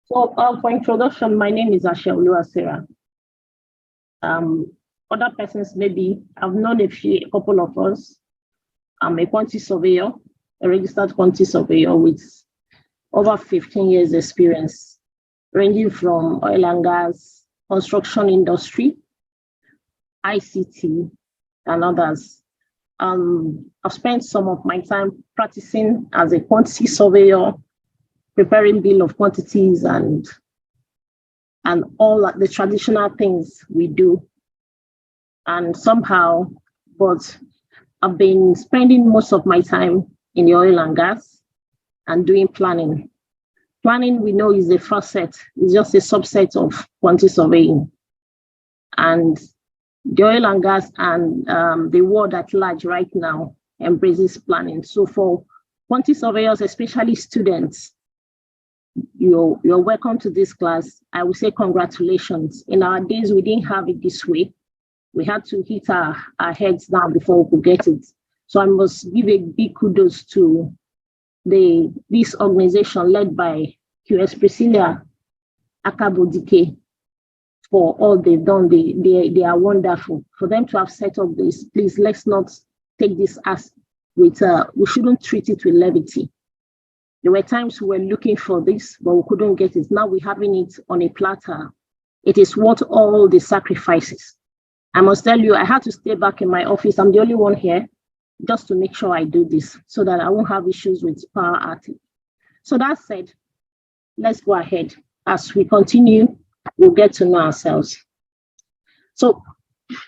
For introduction, my name is Asha Sarah. Other persons, maybe I've known a couple of us. I'm a quantity surveyor, a registered quantity surveyor with over 15 years experience, ranging from oil and gas, construction industry, ICT, and others. I've spent some of my time practicing as a quantity surveyor, preparing bill of quantities and all the traditional things we do. And somehow, but I've been spending most of my time in the oil and gas and doing planning. Planning, we know, is a facet, it's just a subset of quantity surveying. And the oil and gas and the world at large right now embraces planning. So for quantity surveyors, especially students, you're welcome to this class. I will say congratulations. In our days, we didn't have it this way. We had to hit our heads down before we could get it. So I must give a big kudos to this organization led by QS Priscilla Akabodike for all they've done. They are wonderful. For them to have set up this, please, let's not take this as with, we shouldn't treat it with levity. There were times we were looking for this, but we couldn't get it. Now we're having it on a platter. It is worth all the sacrifices. I must tell you, I had to stay back in my office. I'm the only one here just to make sure I do this so that I won't have issues with power outage. So that said, let's go ahead. As we continue, we'll get to know ourselves. So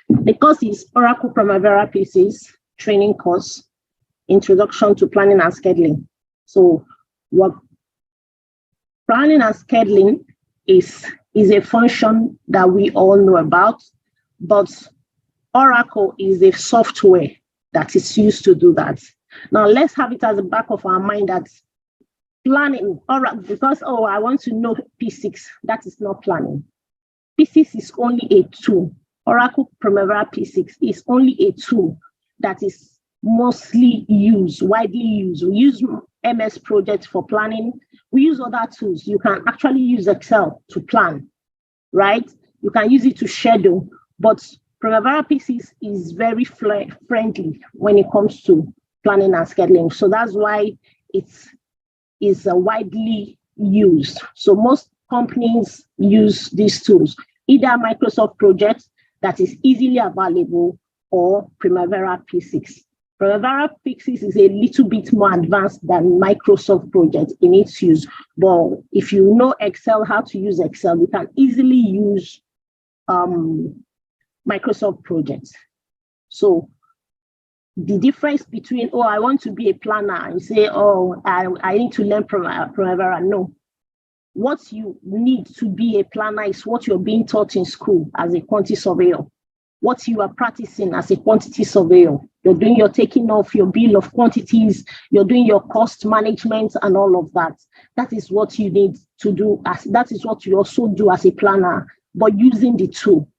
the course is Oracle Primavera P6 training course, Introduction to Planning and Scheduling. So what planning and scheduling is a function that we all know about, but Oracle is a software that is used to do that. Now let's have it at the back of our mind that planning, because, I want to know P6, that is not planning. P6 is only a tool. Oracle Primavera P6 is only a tool that is mostly used, widely used. We use MS Project for planning. We use other tools. You can actually use Excel to plan, right? You can use it to schedule, but Primavera P6 is very friendly when it comes to planning and scheduling. So that's why it's widely used. So most companies use these tools, either Microsoft Project that is easily available or Primavera P6. Primavera P6 is a little bit more advanced than Microsoft Project in its use. But if you know Excel, how to use Excel, you can easily use Microsoft Project. So the difference between, I want to be a planner and say, I need to learn Primavera. No. What you need to be a planner is what you're being taught in school as a quantity surveyor. What you are practicing as a quantity surveyor. You're taking off your bill of quantities, you're doing your cost management and all of that. That is what you need to do. That is what you also do as a planner, but using the tool.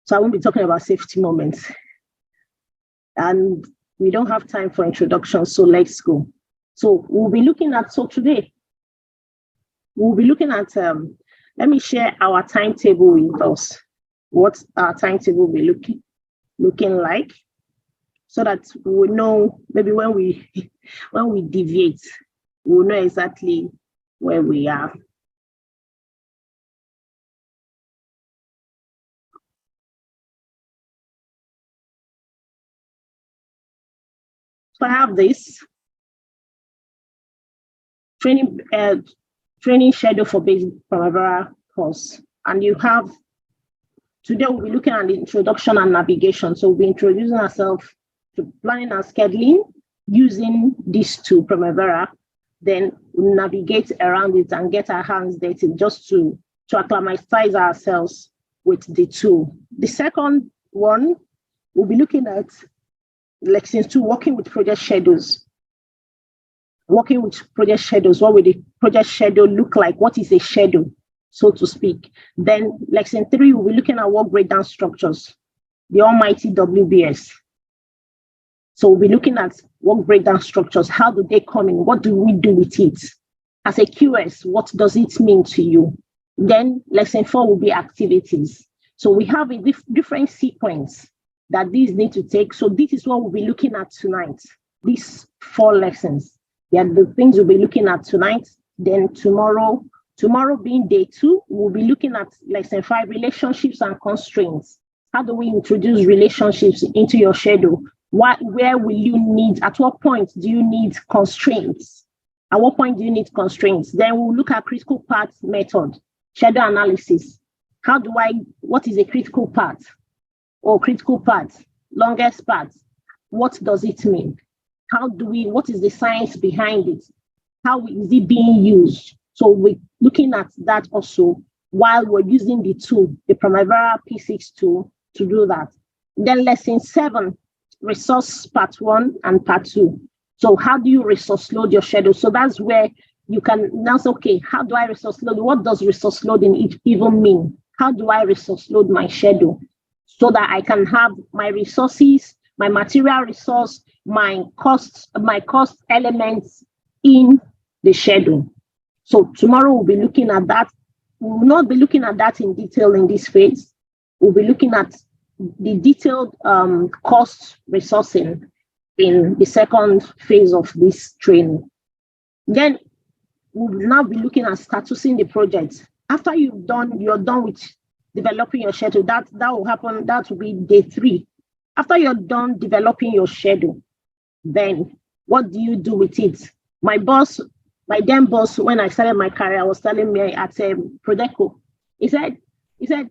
So I won't be talking about safety moments. And we don't have time for introduction, so let's go. So we'll be looking at, today, we'll be looking at, let me share our timetable with us. What our timetable will be looking like, so that we will know, maybe when we deviate, we'll know exactly where we are. So I have this training schedule for basic Primavera course, and you have, today we'll be looking at the introduction and navigation. So we'll be introducing ourselves to planning and scheduling using this tool, Primavera. Then we'll navigate around it and get our hands dirty just to acclimatize ourselves with the tool. The second one, we'll be looking at Lexington 2, working with project schedules. Working with project schedules, what will the project schedule look like? What is a schedule, so to speak? Then Lesson 3, we'll be looking at work breakdown structures, the almighty WBS. So we'll be looking at work breakdown structures. How do they come in? What do we do with it? as a QS, what does it mean to you? Then lesson 4 will be activities. So we have a different sequence that these need to take. So this is what we'll be looking at tonight. These 4 lessons. They are the things we'll be looking at tonight. Then tomorrow being day 2, we'll be looking at lesson 5, relationships and constraints. How do we introduce relationships into your schedule? Where will you need, at what point do you need constraints? At what point do you need constraints? Then we'll look at critical path method, schedule analysis. What is a critical path? Or critical path, longest path? What does it mean? What is the science behind it? How is it being used? So we're looking at that also while we're using the tool, the Primavera P6 tool, to do that. Then lesson 7, resource part 1 and part 2. So how do you resource load your schedule? So that's where you can now say, okay, how do I resource load? What does resource loading even mean? How do I resource load my schedule so that I can have my resources, my material resource, my cost elements in the schedule? So tomorrow we'll be looking at that. We will not be looking at that in detail in this phase. We'll be looking at the detailed cost resourcing in the second phase of this training. Then we'll now be looking at statusing the project. After you're done with developing your schedule, that will happen, that will be day 3. After you're done developing your schedule, then what do you do with it? My then boss, when I started my career, was telling me at Prodeco, he said,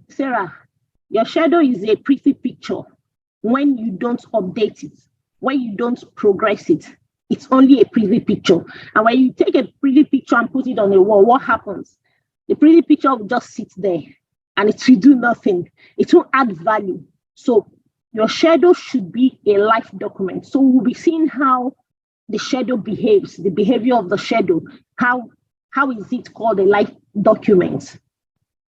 Sarah, your schedule is a pretty picture. When you don't update it, when you don't progress it, it's only a pretty picture. And when you take a pretty picture and put it on a wall, what happens? The pretty picture will just sit there and it will do nothing. It won't add value. So your schedule should be a life document. So we'll be seeing how the schedule behaves, the behavior of the schedule. How is it called a life document?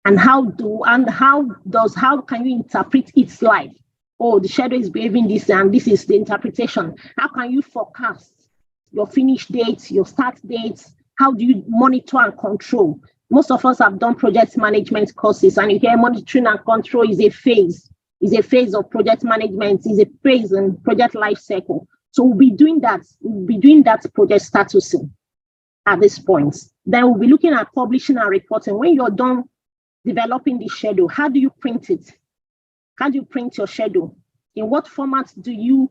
And how can you interpret its life? Oh, the schedule is behaving this, and this is the interpretation. How can you forecast your finish dates, your start dates? How do you monitor and control? Most of us have done project management courses, and you hear monitoring and control is a phase. Is a phase of project management, is a phase in project life cycle. So we'll be doing that. We'll be doing that project statusing at this point. Then we'll be looking at publishing and reporting. When you're done developing the schedule, how do you print it? How do you print your schedule? In what format do you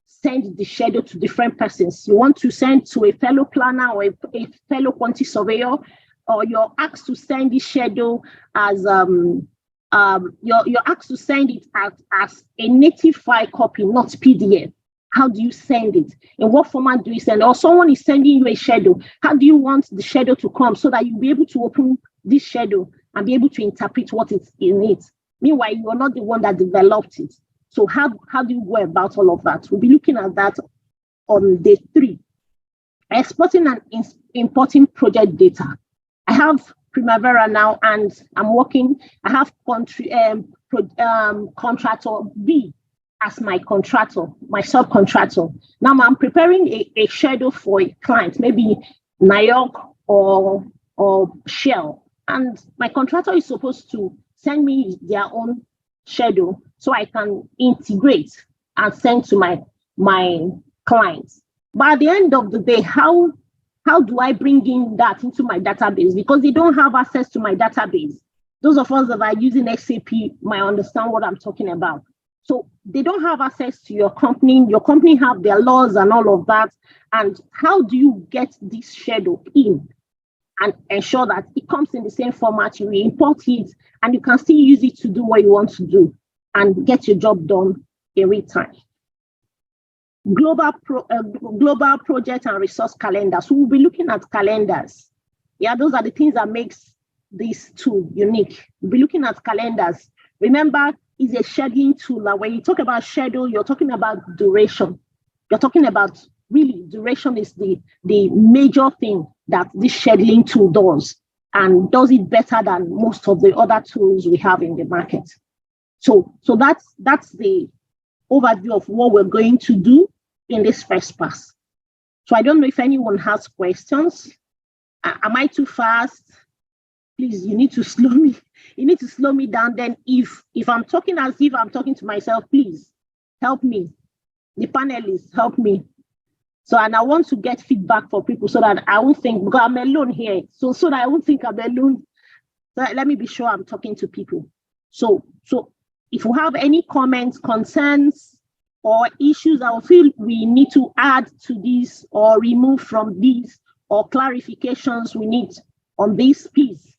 send the schedule to different persons? You want to send to a fellow planner or a fellow quantity surveyor, or you're asked to send the schedule as you're asked to send it as a native file copy, not PDF. How do you send it? In what format do you send? Or someone is sending you a schedule. How do you want the schedule to come so that you'll be able to open this schedule and be able to interpret what is in it? Meanwhile, you are not the one that developed it. So how do you go about all of that? We'll be looking at that on day 3. Exporting and importing project data. I have Primavera now, and I'm working. I have contractor B as my contractor, my subcontractor. Now I'm preparing a schedule for a client, maybe NIOC or Shell, and my contractor is supposed to send me their own schedule so I can integrate and send to my clients. But at the end of the day, how do I bring in that into my database? Because they don't have access to my database. Those of us that are using SAP might understand what I'm talking about. So they don't have access to your company. Your company have their laws and all of that. And how do you get this schedule in and ensure that it comes in the same format? You import it and you can still use it to do what you want to do and get your job done in real time. Global project and resource calendars. So we'll be looking at calendars. Yeah, those are the things that makes this tool unique. We'll be looking at calendars. Remember, it's a scheduling tool. Like when you talk about schedule, you're talking about duration. You're talking about really duration is the major thing that this scheduling tool does, and does it better than most of the other tools we have in the market. So that's the overview of what we're going to do in this first pass. So I don't know if anyone has questions. Am I too fast? Please, you need to slow me. You need to slow me down. Then if I'm talking as if I'm talking to myself, please help me. The panelists, help me. So, and I want to get feedback for people so that I won't think, because I'm alone here. So that I won't think I'm alone. So let me be sure I'm talking to people. So if you have any comments, concerns, or issues I feel we need to add to this or remove from these, or clarifications we need on this, please,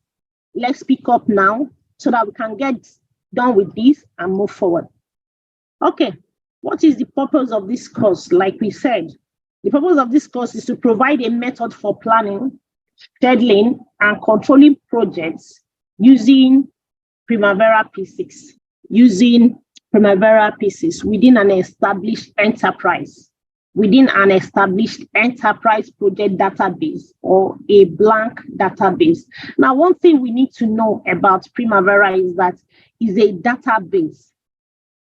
let's speak up now so that we can get done with this and move forward. Okay, what is the purpose of this course? Like we said, the purpose of this course is to provide a method for planning, scheduling, and controlling projects using Primavera P6, within an established enterprise, project database or a blank database. Now, one thing we need to know about Primavera is that it's a database.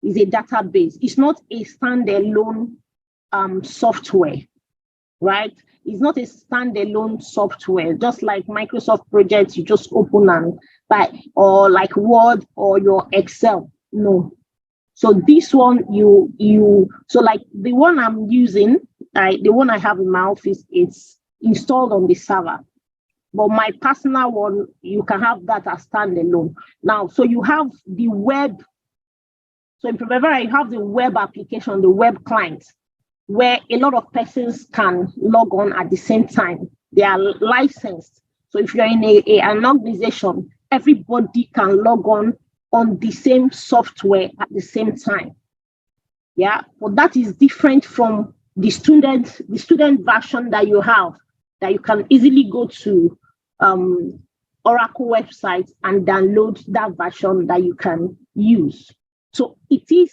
It's not a standalone software, right? It's not a standalone software, just like Microsoft projects you just open and buy, or like Word or your Excel. No. So this one, so like the one I'm using, the one I have in my office, it's installed on the server. But my personal one, you can have that as standalone. Now, so you have the web. So in Primavera, you have the web application, the web client, where a lot of persons can log on at the same time. They are licensed. So if you're in an organization, everybody can log on the same software at the same time. Yeah, but that is different from the student version that you have, that you can easily go to Oracle website and download that version that you can use. So it is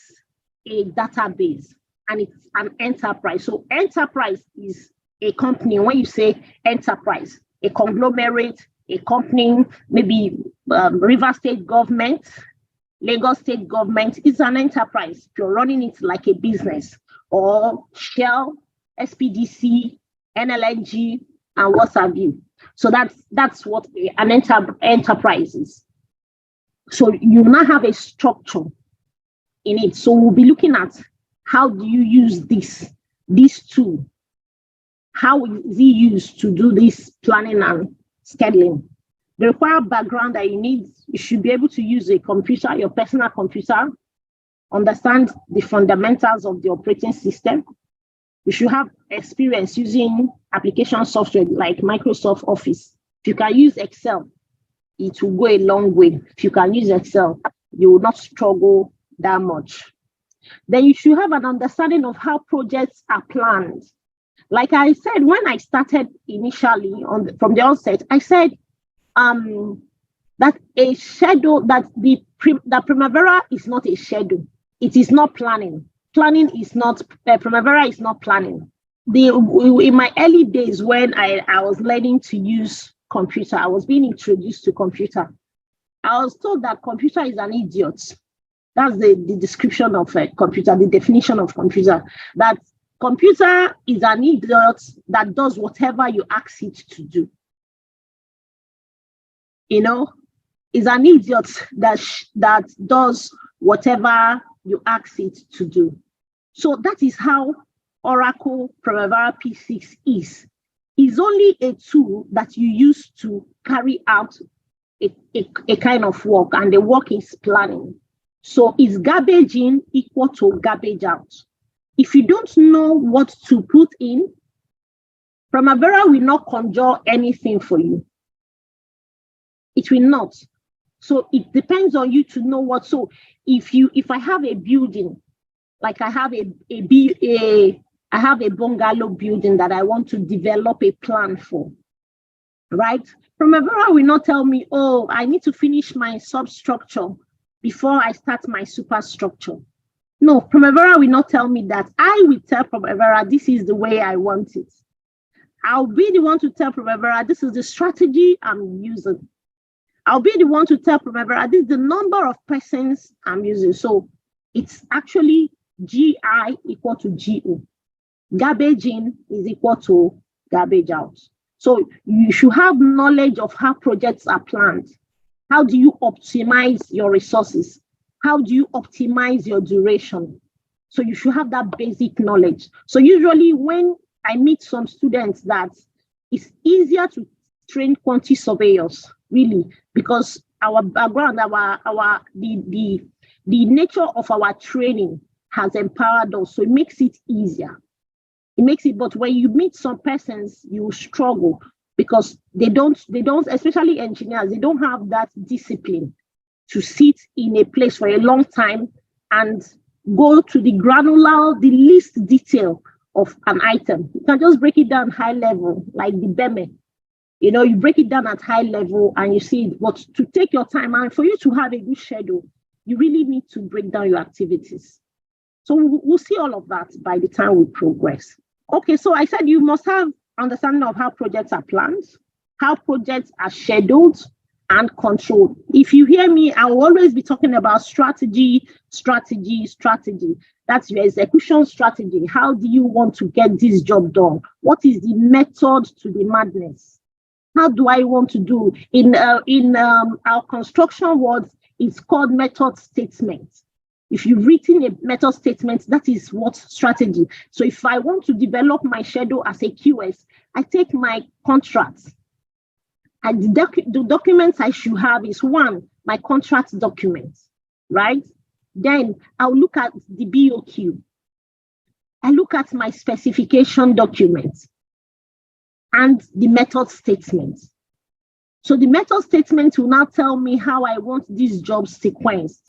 a database and it's an enterprise. So enterprise is a company. When you say enterprise, a conglomerate, a company, maybe River State government, Lagos State government, is an enterprise. If you're running it like a business, or Shell, SPDC, NLNG, and what have you. So that's what an enterprise is. So you now have a structure in it. So we'll be looking at how do you use this tool? How is it used to do this planning and scheduling? The required background that you need, you should be able to use a computer, your personal computer, understand the fundamentals of the operating system. You should have experience using application software like Microsoft Office. If you can use Excel, it will go a long way. If you can use Excel, you will not struggle that much. Then you should have an understanding of how projects are planned. Like I said, when I started initially from the onset, I said that a schedule, that Primavera is not a schedule. It is not planning. Planning is not, Primavera is not planning. In my early days when I was learning to use computer, I was being introduced to computer. I was told that computer is an idiot. That's the description of a computer, the definition of computer, that computer is an idiot that does whatever you ask it to do. You know, is an idiot that does whatever you ask it to do. So that is how Oracle Primavera P6 is. It's only a tool that you use to carry out a kind of work, and the work is planning. So is garbage in equal to garbage out? If you don't know what to put in, Primavera will not conjure anything for you. It will not. So it depends on you to know what. So if I have a building, like I have I have a bungalow building that I want to develop a plan for, right? Primavera will not tell me, oh, I need to finish my substructure before I start my superstructure. No, Primavera will not tell me that. I will tell Primavera, this is the way I want it. I'll be the one to tell Primavera, this is the strategy I'm using. I'll be the one to tell Primavera, this is the number of persons I'm using. So it's actually GI equal to GO. Garbage in is equal to garbage out. So you should have knowledge of how projects are planned. How do you optimize your resources? How do you optimize your duration? So you should have that basic knowledge. So usually when I meet some students, that it's easier to train quantity surveyors, really, because our background, the nature of our training has empowered us. So it makes it easier. It makes it, but when you meet some persons, you struggle because they don't, especially engineers, they don't have that discipline to sit in a place for a long time and go to the granular, the least detail of an item. You can just break it down high level, like the BEME. You know, you break it down at high level and you see it. But to take your time and for you to have a good schedule, you really need to break down your activities. So we'll see all of that by the time we progress. Okay, so I said you must have understanding of how projects are planned, how projects are scheduled and controlled. If you hear me, I will always be talking about strategy. That's your execution strategy. How do you want to get this job done? What is the method to the madness? How do I want to do? In our construction words, it's called method statement. If you've written a method statement, that is what strategy. So if I want to develop my schedule as a QS, I take my contracts. And the documents I should have is one, my contract documents, right? Then I'll look at the BOQ. I look at my specification documents and the method statement. So the method statement will now tell me how I want these jobs sequenced.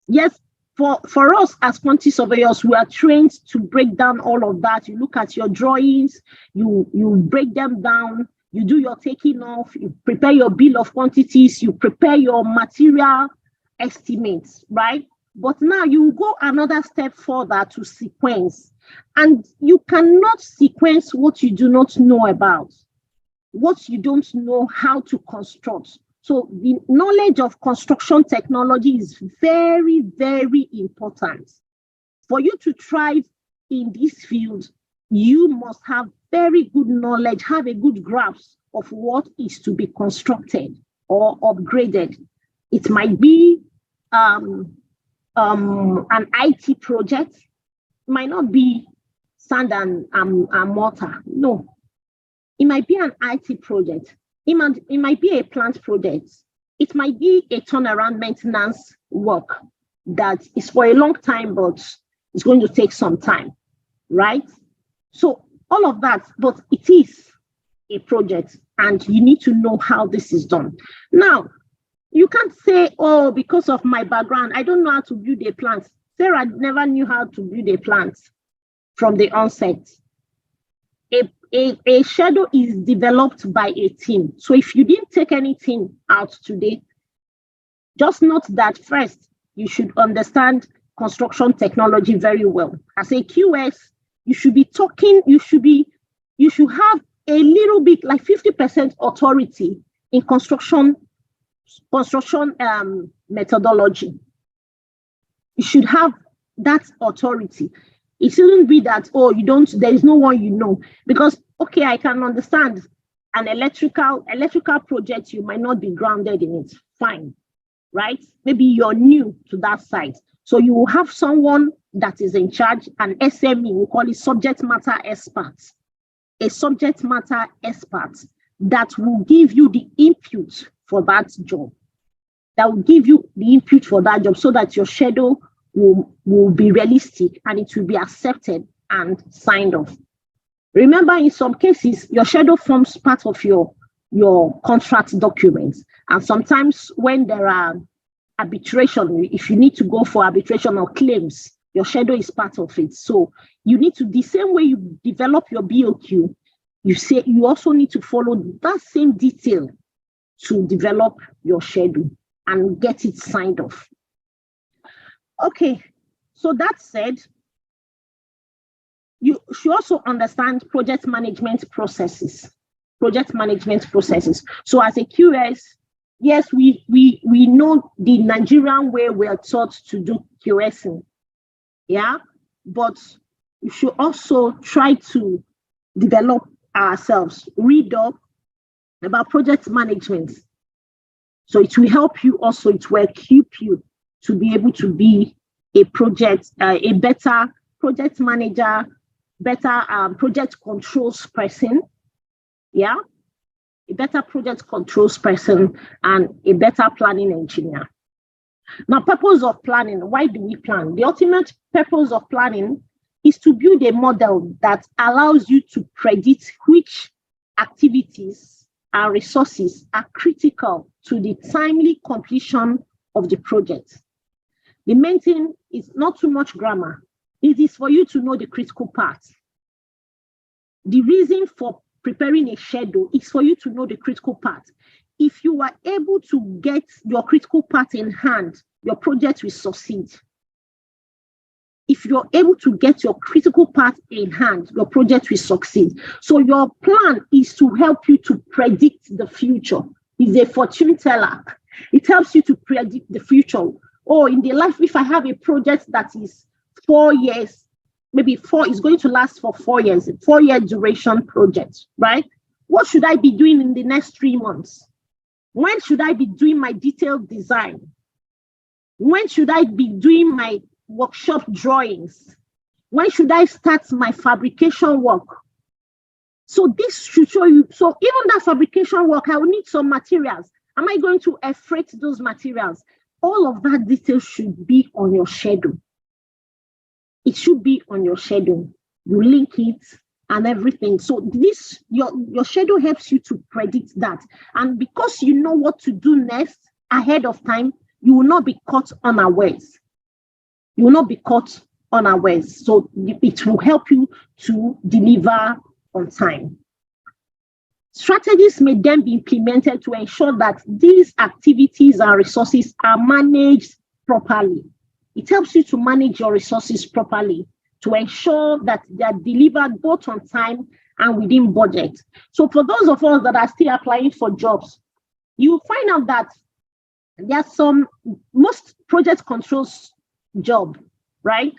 Yes, for us as quantity surveyors, we are trained to break down all of that. You look at your drawings, you break them down, you do your taking off, you prepare your bill of quantities, you prepare your material estimates, right? But now you go another step further to sequence. And you cannot sequence what you do not know about, what you don't know how to construct. So the knowledge of construction technology is very, very important. For you to thrive in this field, you must have very good knowledge, have a good grasp of what is to be constructed or upgraded. It might be an IT project, it might not be sand and mortar. No, it might be an IT project. It might be a plant project. It might be a turnaround maintenance work that is for a long time, but it's going to take some time, right? So all of that, but it is a project and you need to know how this is done. Now, you can't say, oh, because of my background, I don't know how to build a plant. Sarah never knew how to build a plant from the onset. A schedule is developed by a team. So if you didn't take anything out today, just note that first, you should understand construction technology very well. As a QS, you should be talking, you should have a little bit, like 50% authority in construction methodology. You should have that authority. It shouldn't be that, oh, there is no one you know. Because, okay, I can understand an electrical project, you might not be grounded in it. Fine, right? Maybe you're new to that site. So you will have someone that is in charge, an SME, we call it subject matter expert. A subject matter expert that will give you the input for that job. That will give you the input for that job so that your schedule will be realistic and it will be accepted and signed off. Remember, in some cases, your schedule forms part of your contract documents. And sometimes when there are arbitration, if you need to go for arbitration or claims, your schedule is part of it. So you need to, the same way you develop your BOQ, you also need to follow that same detail to develop your schedule and get it signed off. Okay, so that said, you should also understand project management processes. So as a QS, yes, we know the Nigerian way we are taught to do QSing, yeah, but you should also try to develop ourselves, read up, about project management. So it will help you also, it will equip you to be able to be a better project manager, better project controls person. Yeah, a better project controls person and a better planning engineer. Now, purpose of planning, why do we plan? The ultimate purpose of planning is to build a model that allows you to predict which activities and resources are critical to the timely completion of the project. The main thing is not too much grammar. It is for you to know the critical parts. The reason for preparing a schedule is for you to know the critical part. If you are able to get your critical part in hand, your project will succeed. If you're able to get your critical part in hand, your project will succeed. So your plan is to help you to predict the future. It's a fortune teller. It helps you to predict the future. Oh, in the life, if I have a project that is 4 years, maybe it's going to last for 4 years, a 4-year duration project, right? What should I be doing in the next 3 months? When should I be doing my detailed design? When should I be doing my workshop drawings? When should I start my fabrication work? So this should show you, so even that fabrication work, I will need some materials. Am I going to freight those materials? All of that detail should be on your schedule. It should be on your schedule. You link it and everything. So this, your schedule helps you to predict that. And because you know what to do next ahead of time, you will not be caught unawares. You will not be caught unawares. So it will help you to deliver on time. Strategies may then be implemented to ensure that these activities and resources are managed properly. It helps you to manage your resources properly to ensure that they are delivered both on time and within budget. So for those of us that are still applying for jobs, you find out that there's most project controls job, right?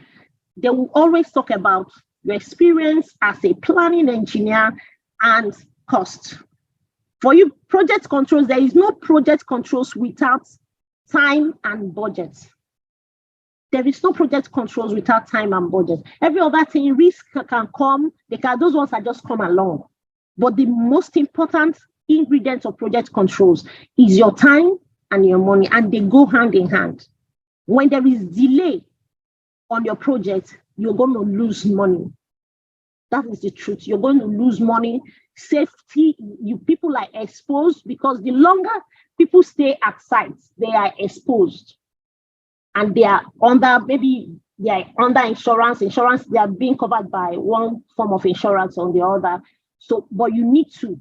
They will always talk about your experience as a planning engineer and cost. For you, project controls, there is no project controls without time and budget. There is no project controls without time and budget. Every other thing, risk can come, those ones are just come along. But the most important ingredient of project controls is your time and your money, and they go hand in hand. When there is delay on your project, you're going to lose money. That is the truth. You're going to lose money. Safety, people are exposed because the longer people stay at sites, they are exposed. And they are under insurance. They are being covered by one form of insurance or the other. So, but you need to.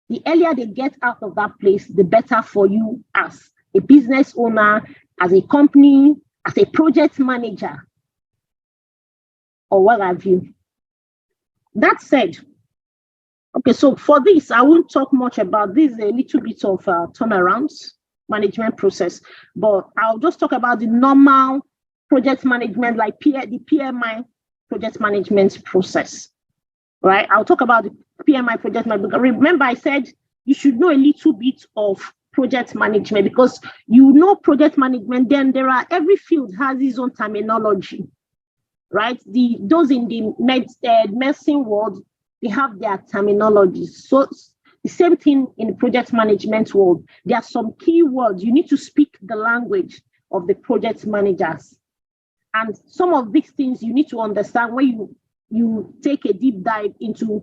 The earlier they get out of that place, the better for you as a business owner, as a company, as a project manager, or what have you. That said, okay, so for this, I won't talk much about this, a little bit of turnarounds management process, but I'll just talk about the normal project management, like the PMI project management process, right? I'll talk about the PMI project management. Remember, I said you should know a little bit of project management because you know project management, then every field has its own terminology, right? Those in the medicine world, they have their terminology. So the same thing in the project management world. There are some key words. You need to speak the language of the project managers. And some of these things you need to understand when you take a deep dive into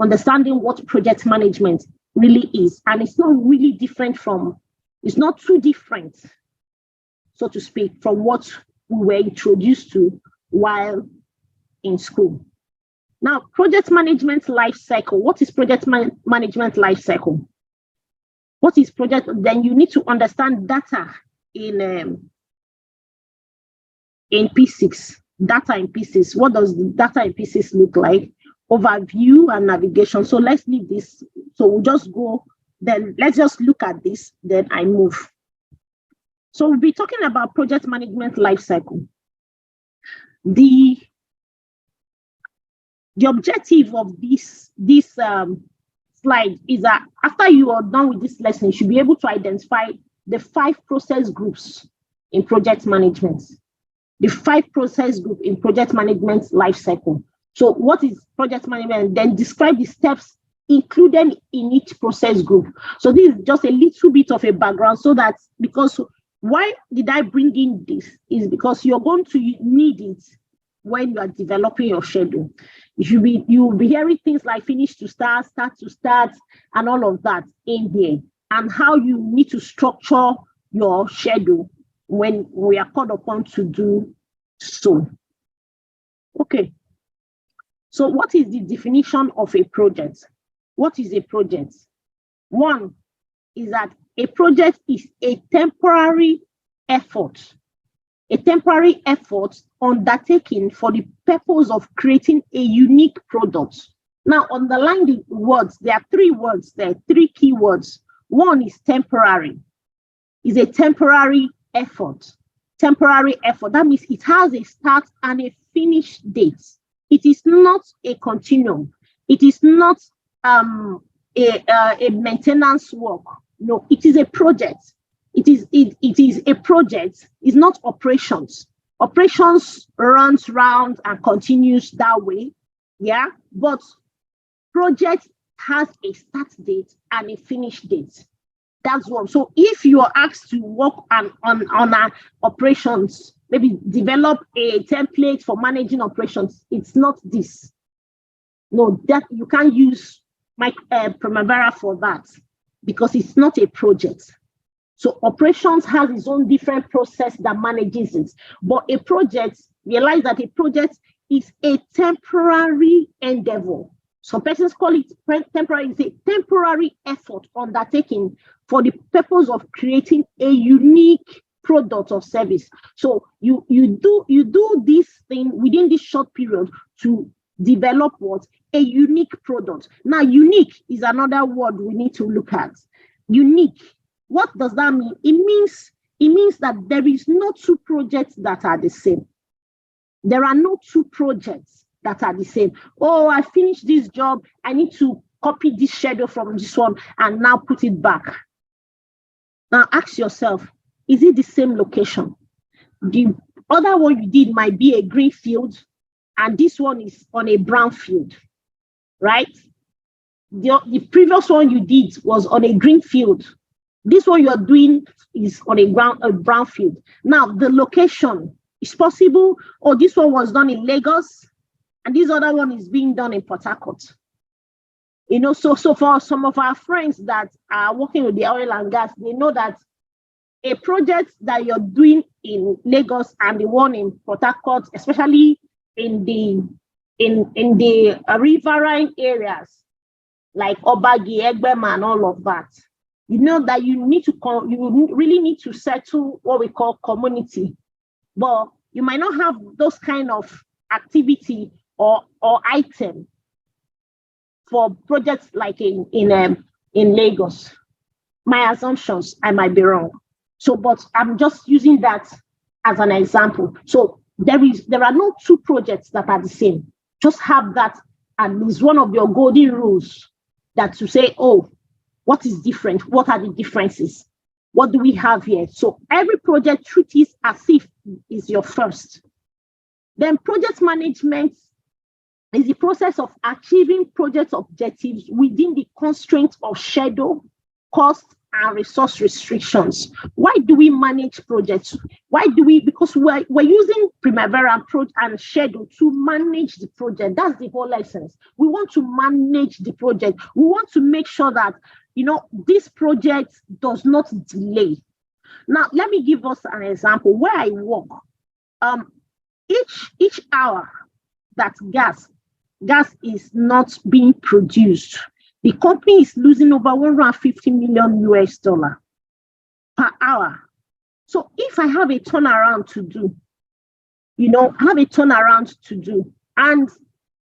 understanding what project management really is. And it's not really different it's not too different, so to speak, from what we were introduced to while in school. Now, project management life cycle. What is project management life cycle? What is project? Then you need to understand data in P6. Data in P6. What does the data in P6 look like? Overview and navigation. So let's leave this. So we'll just go. Then let's just look at this. Then I move. So we'll be talking about project management life cycle. The objective of this slide is that after you are done with this lesson, you should be able to identify the 5 process groups in project management. The 5 process group in project management life cycle. So what is project management? Then describe the steps included in each process group. So this is just a little bit of a background, so that, because why did I bring in this is because you're going to need it when you are developing your schedule. You will be hearing things like finish to start, start to start, and all of that in here, and how you need to structure your schedule when we are called upon to do so. Okay. So what is the definition of a project? What is a project? One is that a project is a temporary effort undertaken for the purpose of creating a unique product. Now, underline the words. There are 3 words there, 3 key words. One is temporary. It's a temporary effort. Temporary effort. That means it has a start and a finish date. It is not a continuum. It is not a maintenance work. No, it is a project. It is a project. It's not operations. Operations runs round and continues that way. Yeah, but project has a start date and a finish date. That's one. So if you are asked to work on operations, maybe develop a template for managing operations, it's not this. No, that you can't use Primavera for that, because it's not a project. So operations has its own different process that manages it. But a project, realize that a project is a temporary endeavor. Some persons call it temporary. It's a temporary effort undertaken for the purpose of creating a unique product or service. So you do this thing within this short period to develop what? A unique product. Now, unique is another word we need to look at. Unique. What does that mean? It means that there is no 2 projects that are the same. There are no 2 projects that are the same. Oh, I finished this job. I need to copy this schedule from this one and now put it back. Now ask yourself, is it the same location? The other one you did might be a green field, and this one is on a brown field, right? The previous one you did was on a green field. This one you're doing is on a brown field. Now, the location is possible, or this one was done in Lagos, and this other one is being done in Port Harcourt. You know, so for some of our friends that are working with the oil and gas, they know that a project that you're doing in Lagos and the one in Port Harcourt, especially in the riverine areas like Obagi, Egbema, and all of that, you know that you really need to settle what we call community. But you might not have those kind of activity or item for projects like in Lagos. My assumptions, I might be wrong. So, but I'm just using that as an example. So there are no 2 projects that are the same. Just have that, and it's one of your golden rules that to say, oh, what is different? What are the differences? What do we have here? So every project, treat it as if it's your first. Then project management is the process of achieving project objectives within the constraints of schedule, cost, and resource restrictions. Why do we manage projects? Because we're using Primavera and schedule to manage the project. That's the whole essence. We want to manage the project. We want to make sure that, you know, this project does not delay. Now, let me give us an example. Where I work, each hour that gas is not being produced, the company is losing over $150 million per hour. So if I have a turnaround to do, and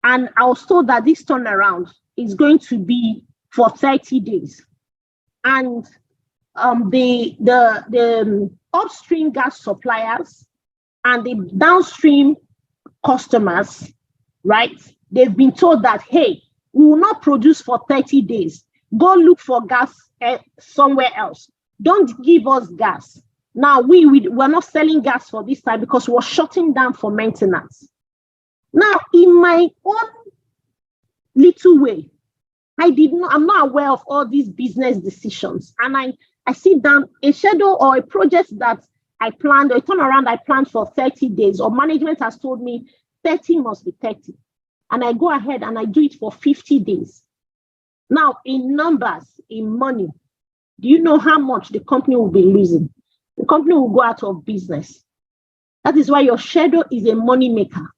I was told that this turnaround is going to be for 30 days, and the upstream gas suppliers and the downstream customers, right? They've been told that, hey, We will not produce for 30 days. Go look for gas somewhere else. Don't give us gas. Now, we're not selling gas for this time because we're shutting down for maintenance. Now, in my own little way, I'm not aware of all these business decisions. And I sit down, a schedule or a project that I planned, or a turnaround I planned for 30 days, or management has told me 30 must be 30. And I go ahead and I do it for 50 days. Now, in numbers, in money, do you know how much the company will be losing? The company will go out of business. That is why your schedule is a money maker.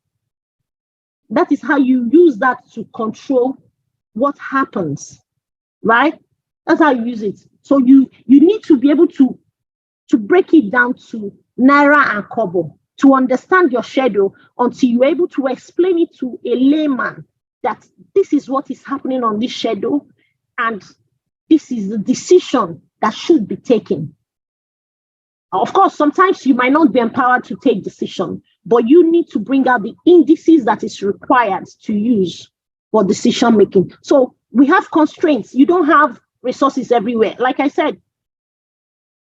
That is how you use that to control what happens, right? That's how you use it. So you need to be able to break it down to naira and kobo, to understand your schedule until you're able to explain it to a layman that this is what is happening on this schedule and this is the decision that should be taken. Of course, sometimes you might not be empowered to take decision, but you need to bring out the indices that is required to use for decision making. So we have constraints. You don't have resources everywhere. Like I said,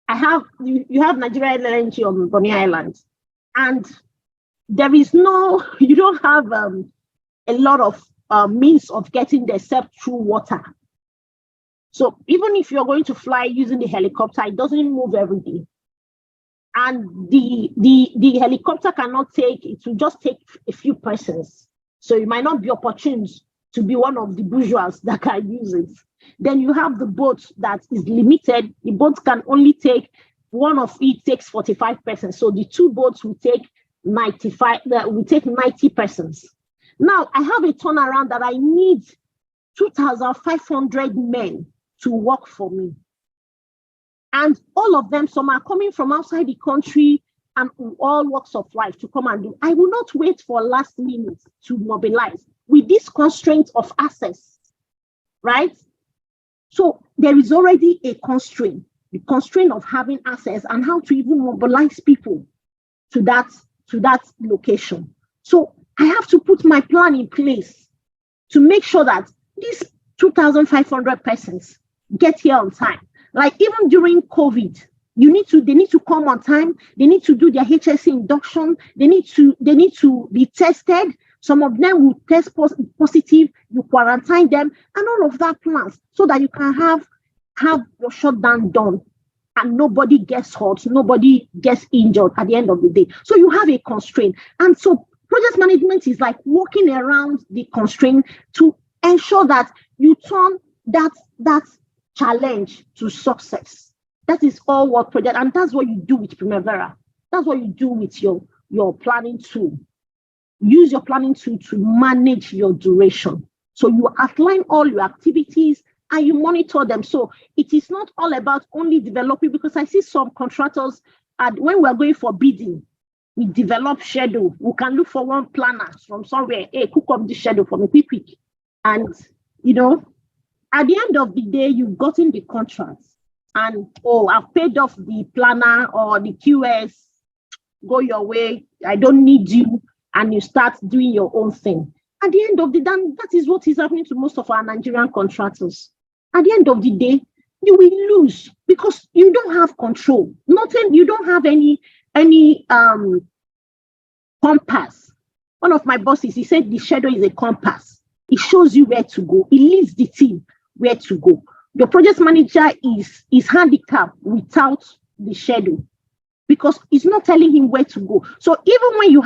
you have Nigeria LNG on Bonny Island, and you don't have a lot of means of getting there except through water. So even if you're going to fly using the helicopter, it doesn't move every day. And the helicopter it will just take a few persons. So it might not be opportune to be one of the bourgeois that can use it. Then you have the boat that is limited. The boat can only take, one of it takes 45 persons. So the two boats will take 90 persons. Now I have a turnaround that I need 2,500 men to work for me. And all of them, some are coming from outside the country and all walks of life to come and do. I will not wait for last minute to mobilize with this constraint of access, right? So there is already a constraint, the constraint of having access and how to even mobilize people to that location. So I have to put my plan in place to make sure that these 2,500 persons get here on time. Like even during COVID, they need to come on time. They need to do their HSC induction. They need to be tested. Some of them will test positive. You quarantine them and all of that plans so that you can have your shutdown done and nobody gets hurt, nobody gets injured at the end of the day. So you have a constraint. And so project management is like working around the constraint to ensure that you turn that challenge to success. That is all what project, and that's what you do with Primavera. That's what you do with your planning tool. Use your planning tool to manage your duration. So you outline all your activities and you monitor them. So it is not all about only developing, because I see some contractors, when we're going for bidding, we develop schedule. We can look for one planner from somewhere. Hey, cook up the schedule for me, quick. And, at the end of the day, you've gotten the contracts and, I've paid off the planner or the QS, go your way, I don't need you, and you start doing your own thing. At the end of the day, that is what is happening to most of our Nigerian contractors. At the end of the day, you will lose because you don't have control. Nothing, you don't have any compass. One of my bosses, he said the schedule is a compass. It shows you where to go. It leads the team where to go. Your project manager is handicapped without the schedule because it's not telling him where to go. So even when you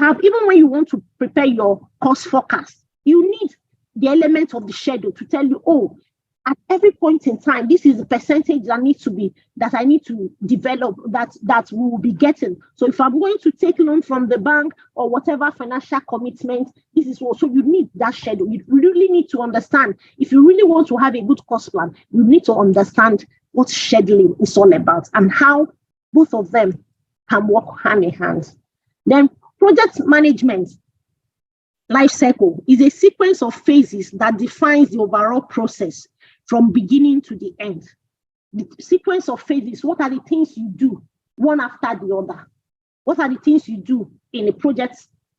want to prepare your cost forecast, you need the element of the schedule to tell you, at every point in time, this is the percentage that I need to develop that we will be getting. So if I'm going to take loan from the bank or whatever financial commitment, this is what. So you need that schedule. You really need to understand. If you really want to have a good cost plan, you need to understand what scheduling is all about and how both of them can work hand in hand. Then project management life cycle is a sequence of phases that defines the overall process from beginning to the end. The sequence of phases, what are the things you do one after the other? What are the things you do in a project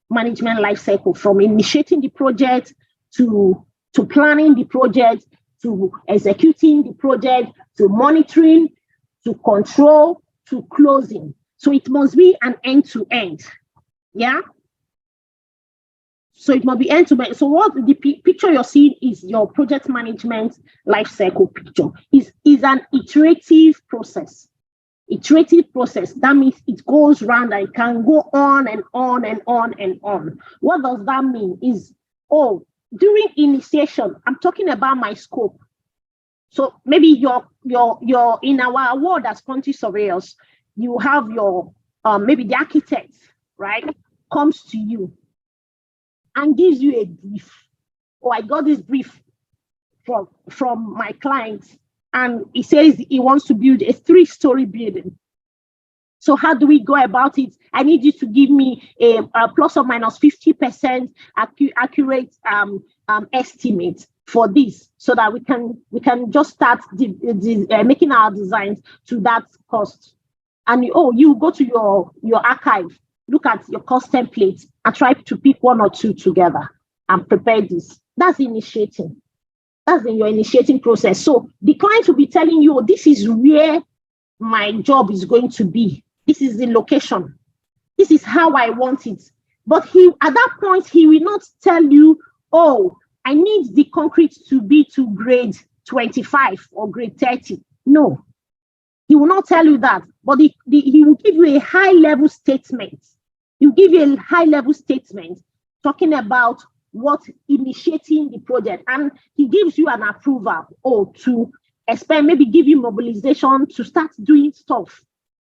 management life cycle, from initiating the project to to planning the project, to executing the project, to monitoring, to control, to closing. So it must be an end-to-end. Yeah. So it must be end-to-end. So what the picture you're seeing is your project management life cycle picture. Is an iterative process. Iterative process. That means it goes round and it can go on and on and on and on. What does that mean? Is, oh, during initiation, I'm talking about my scope. So maybe you're in our world as quantity surveyors, you have your maybe the architect, right, comes to you and gives you a brief. Oh, I got this brief from my client, and he says he wants to build a 3-story building. So how do we go about it? I need you to give me a plus or minus 50% accurate estimate for this, so that we can just start making our designs to that cost. And you go to your archive, look at your cost templates, and try to pick 1 or 2 together and prepare this. That's initiating. That's in your initiating process. So the client will be telling you, this is where my job is going to be. This is the location. This is how I want it. But at that point, he will not tell you, oh, I need the concrete to be to grade 25 or grade 30. No, he will not tell you that. But he will give you a high-level statement. He'll give you a high-level statement talking about what initiating the project. And he gives you an approval or to expect, maybe give you mobilization to start doing stuff.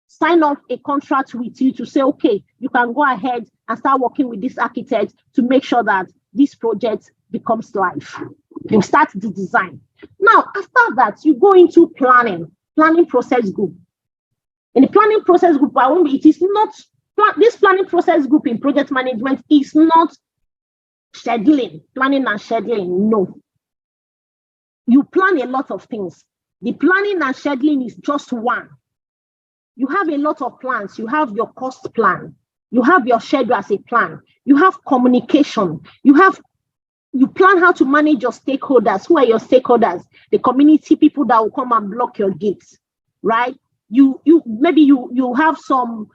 Sign off a contract with you to say, okay, you can go ahead and start working with this architect to make sure that this project becomes live. You start the design. Now, after that, you go into planning process group. In the planning process group, it is not, this planning process group in project management is not scheduling, planning and scheduling, no. You plan a lot of things. The planning and scheduling is just one. You have a lot of plans. You have your cost plan. You have your schedule as a plan. You have communication. You plan how to manage your stakeholders. Who are your stakeholders? The community people that will come and block your gates, right? You have some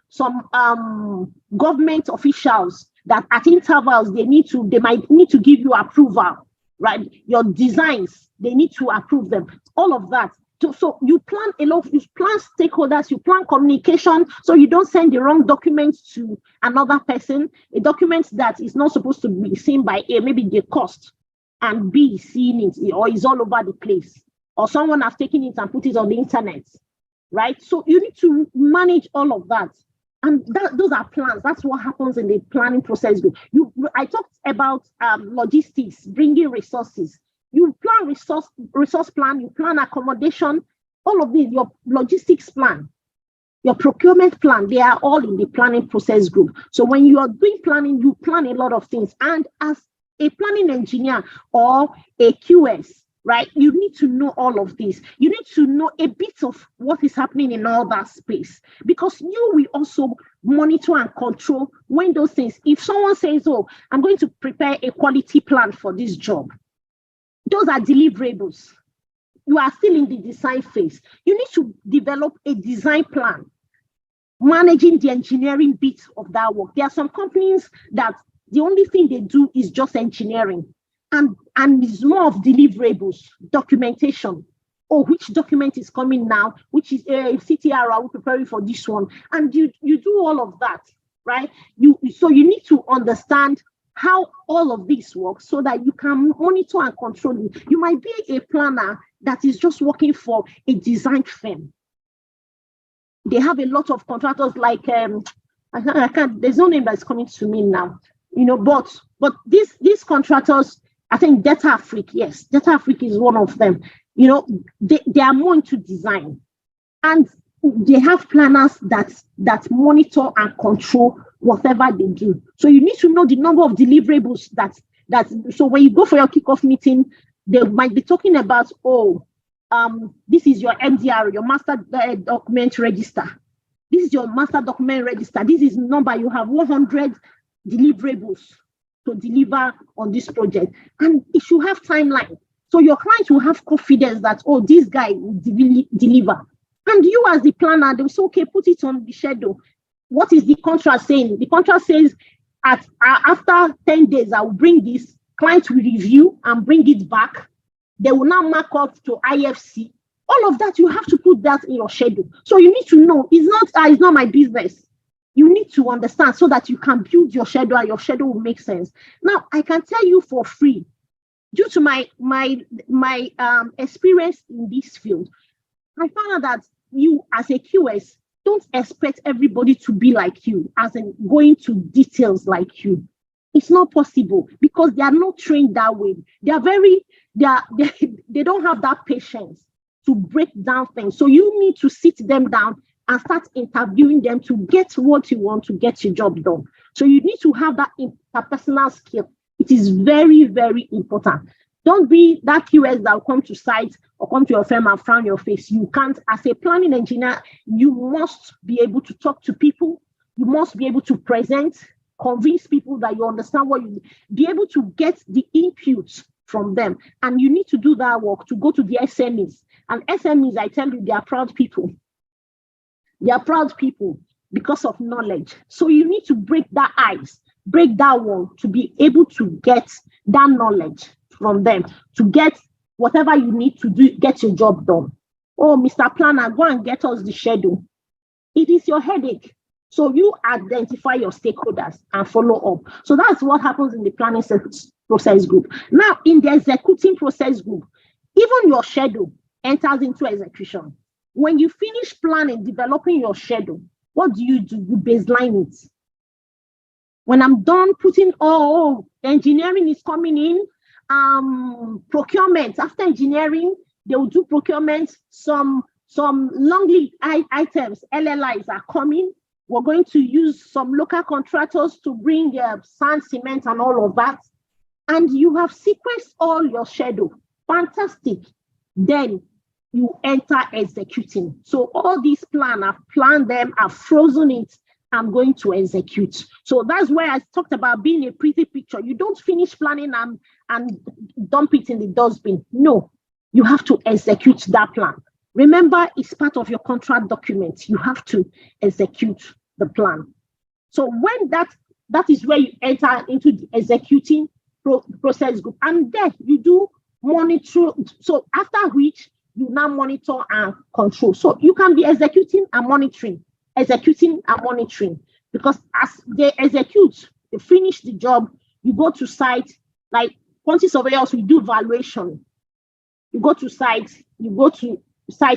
government officials that at intervals they might need to give you approval, right? Your designs, they need to approve them. All of that. So you plan a lot, you plan stakeholders, you plan communication, so you don't send the wrong documents to another person, a document that is not supposed to be seen by A, maybe the cost, and B, seeing it, or is all over the place, or someone has taken it and put it on the internet, right? So you need to manage all of that. And those are plans. That's what happens in the planning process. I talked about logistics, bringing resources. You plan resource plan, you plan accommodation, all of these, your logistics plan, your procurement plan, they are all in the planning process group. So when you are doing planning, you plan a lot of things. And as a planning engineer or a QS, right, you need to know all of this. You need to know a bit of what is happening in all that space, because you will also monitor and control when those things, if someone says, oh, I'm going to prepare a quality plan for this job, those are deliverables. You are still in the design phase. You need to develop a design plan, managing the engineering bit of that work. There are some companies that the only thing they do is just engineering, and it's more of deliverables, documentation. Oh, which document is coming now? Which is CTR? Are we preparing for this one? And you do all of that, right? So you need to understand how all of this works so that you can monitor and control it. You might be a planner that is just working for a design firm. They have a lot of contractors like I can't. There's no name that's coming to me now. But these contractors, I think Data Africa, yes, Data Africa is one of them. They are more into design, and they have planners that monitor and control whatever they do. So you need to know the number of deliverables so when you go for your kickoff meeting, they might be talking about, this is your MDR, your master document register. This is your master document register. This is number, you have 100 deliverables. to deliver on this project. And it should have timeline. So your client will have confidence that, oh, this guy will deliver. And you as the planner, they'll say, okay, put it on the schedule. What is the contract saying? The contract says after 10 days, I will bring this. Client will review and bring it back. They will now mark up to IFC. All of that, you have to put that in your schedule. So you need to know, it's not my business. You need to understand so that you can build your schedule and your schedule will make sense. Now, I can tell you for free, due to my experience in this field, I found out that you as a QS, don't expect everybody to be like you, as in going to details like you. It's not possible because they are not trained that way. They don't have that patience to break down things. So you need to sit them down and start interviewing them to get what you want to get your job done. So you need to have that interpersonal skill. It is very, very important. Don't be that QS that will come to site or come to your firm and frown your face. You can't. As a planning engineer, you must be able to talk to people. You must be able to present, convince people that you understand what you be able to get the inputs from them. And you need to do that work to go to the SMEs. And SMEs, I tell you, they are proud people. They are proud people because of knowledge. So you need to break that ice, break that wall to be able to get that knowledge from them, to get whatever you need to do, get your job done. Oh, Mr. Planner, go and get us the schedule. It is your headache. So you identify your stakeholders and follow up. So that's what happens in the planning process group. Now, in the executing process group, even your schedule enters into execution. When you finish planning, developing your schedule, what do? You baseline it. When I'm done putting, engineering is coming in, procurement. After engineering, they will do procurement. Some long lead items, LLIs are coming. We're going to use some local contractors to bring sand, cement, and all of that. And you have sequenced all your schedule. Fantastic. Then you enter executing. So all these plans, I've planned them, I've frozen it, I'm going to execute. So that's why I talked about being a pretty picture. You don't finish planning and dump it in the dustbin. No, you have to execute that plan. Remember, it's part of your contract document. You have to execute the plan. So when that is where you enter into the executing process group, and then you do monitor. So after which you now monitor and control. So you can be executing and monitoring, because as they execute, they finish the job, you go to site, like quantity surveyors, we do valuation. You go to site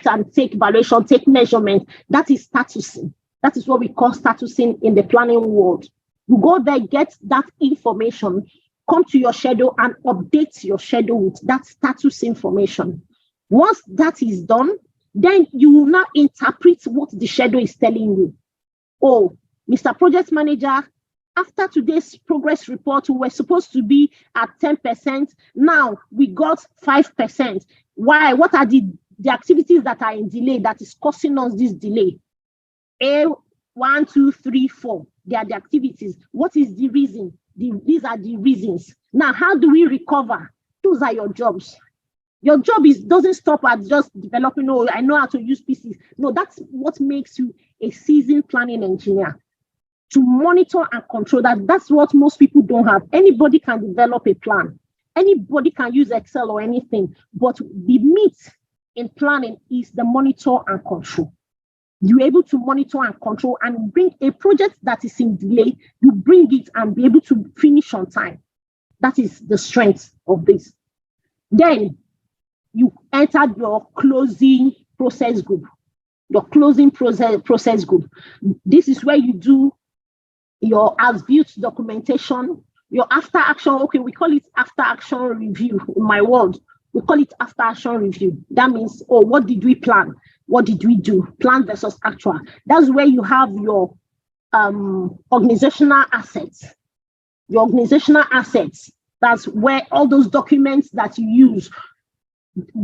and take valuation, take measurement. That is statusing. That is what we call statusing in the planning world. You go there, get that information, come to your schedule and update your schedule with that status information. Once that is done, then you will now interpret what the schedule is telling you. Oh, Mr. Project Manager, after today's progress report, we were supposed to be at 10%. Now we got 5%. Why? What are the activities that are in delay that is causing us this delay? A1, 2, 3, 4. They are the activities. What is the reason? These are the reasons. Now, how do we recover? Those are your jobs. Your job doesn't stop at just developing, oh, I know how to use PCs. No, that's what makes you a seasoned planning engineer. To monitor and control that. That's what most people don't have. Anybody can develop a plan. Anybody can use Excel or anything. But the meat in planning is the monitor and control. You're able to monitor and control and bring a project that is in delay. You bring it and be able to finish on time. That is the strength of this. Then you entered your closing process group. Your closing process group. This is where you do your as-built documentation, your after action. Okay, we call it after action review. In my world, we call it after action review. That means, oh, what did we plan? What did we do? Plan versus actual. That's where you have your organizational assets. Your organizational assets. That's where all those documents that you use,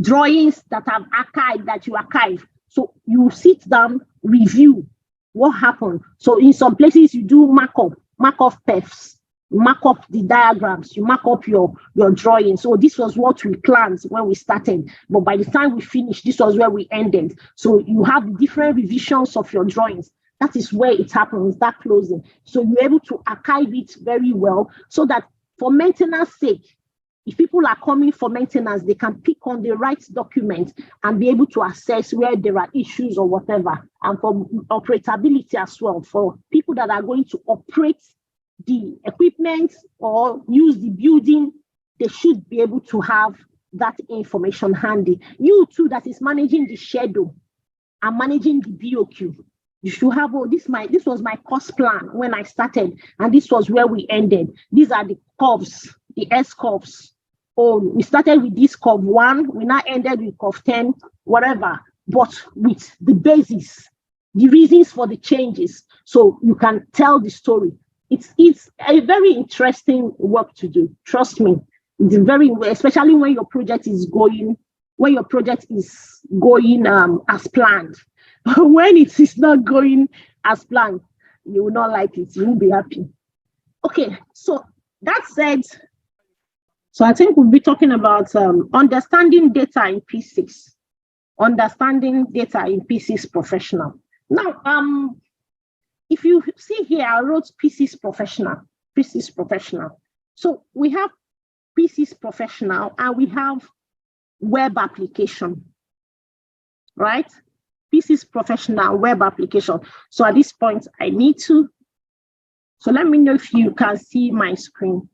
drawings that have archived, that you archive. So you sit down, review what happened. So in some places you do markup thefts. mark up the diagrams, you mark up your drawing. So this was what we planned when we started, but by the time we finished, this was where we ended. So you have different revisions of your drawings. That is where it happens, that closing. So you're able to archive it very well so that for maintenance sake, if people are coming for maintenance, they can pick on the right document and be able to assess where there are issues or whatever. And for operability as well, for people that are going to operate the equipment or use the building, they should be able to have that information handy. You too, that is managing the schedule and managing the BOQ. You should have, oh, this was my cost plan when I started, and this was where we ended. These are the curves, the S curves. Oh, we started with this curve 1, we now ended with curve 10, whatever, but with the basis, the reasons for the changes, so you can tell the story. It's a very interesting work to do. Trust me, it's very, especially when your project is going as planned. When it is not going as planned, you will not like it. You won't be happy. Okay, so that said, so I think we'll be talking about understanding data in P6. Understanding data in P6 Professional. Now, if you see here, I wrote P6 Professional, P6 Professional. So we have P6 Professional and we have web application, right? P6 Professional web application. So at this point, I need to, so let me know if you can see my screen.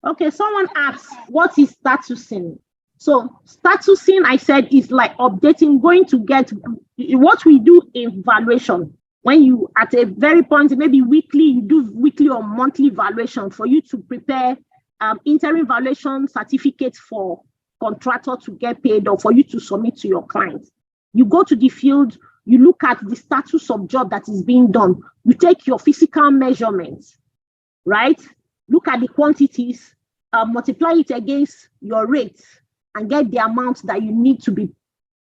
Okay, someone asks, what is statusing? So statusing, I said, is like updating, going to get what we do in valuation. When you, at a very point, maybe weekly, you do weekly or monthly valuation for you to prepare interim valuation certificates for contractor to get paid or for you to submit to your client. You go to the field, you look at the status of job that is being done. You take your physical measurements, right? Look at the quantities, multiply it against your rates and get the amount that you need to be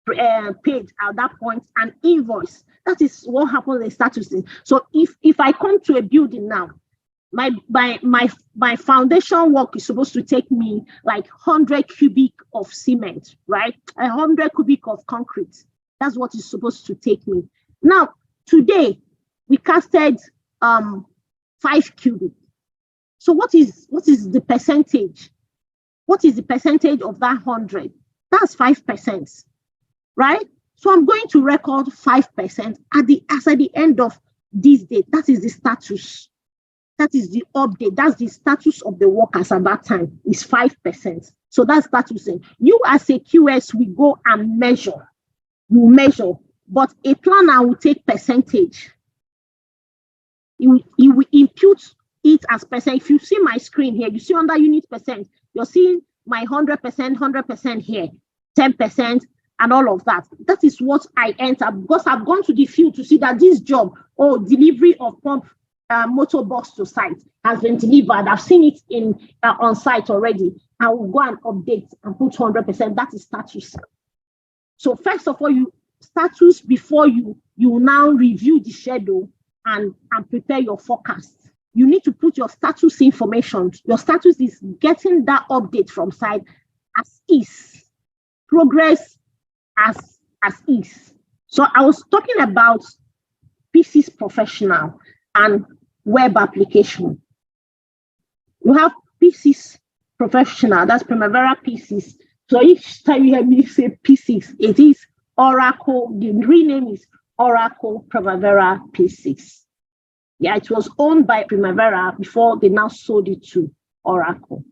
paid at that point and invoice. That is what happens in statusing. So if I come to a building now, my foundation work is supposed to take me like 100 cubic of cement, right? 100 cubic of concrete. That's what it's supposed to take me. Now, today, we casted 5 cubic. So what is the percentage? What is the percentage of that 100? That's 5%, right? So I'm going to record 5% at the end of this date. That is the status. That is the update. That's the status of the workers at that time is 5%. So that's statusing. You as a QS, we go and measure. You measure, but a planner will take percentage. You will impute it as percent. If you see my screen here, you see under unit percent, you're seeing my 100% here, 10%, and all of that. That is what I enter because I've gone to the field to see that this job or delivery of pump motor box to site has been delivered. I've seen it in on site already. I will go and update and put 100%. That is status. So first of all, you status before you now review the schedule and prepare your forecast. You need to put your status information. Your status is getting that update from site as is, progress as is. So I was talking about P6 Professional and web application. You have P6 Professional, that's Primavera P6. So each time you hear me say P6, it is Oracle, the rename is Oracle Primavera P6. Yeah, it was owned by Primavera before they now sold it to Oracle.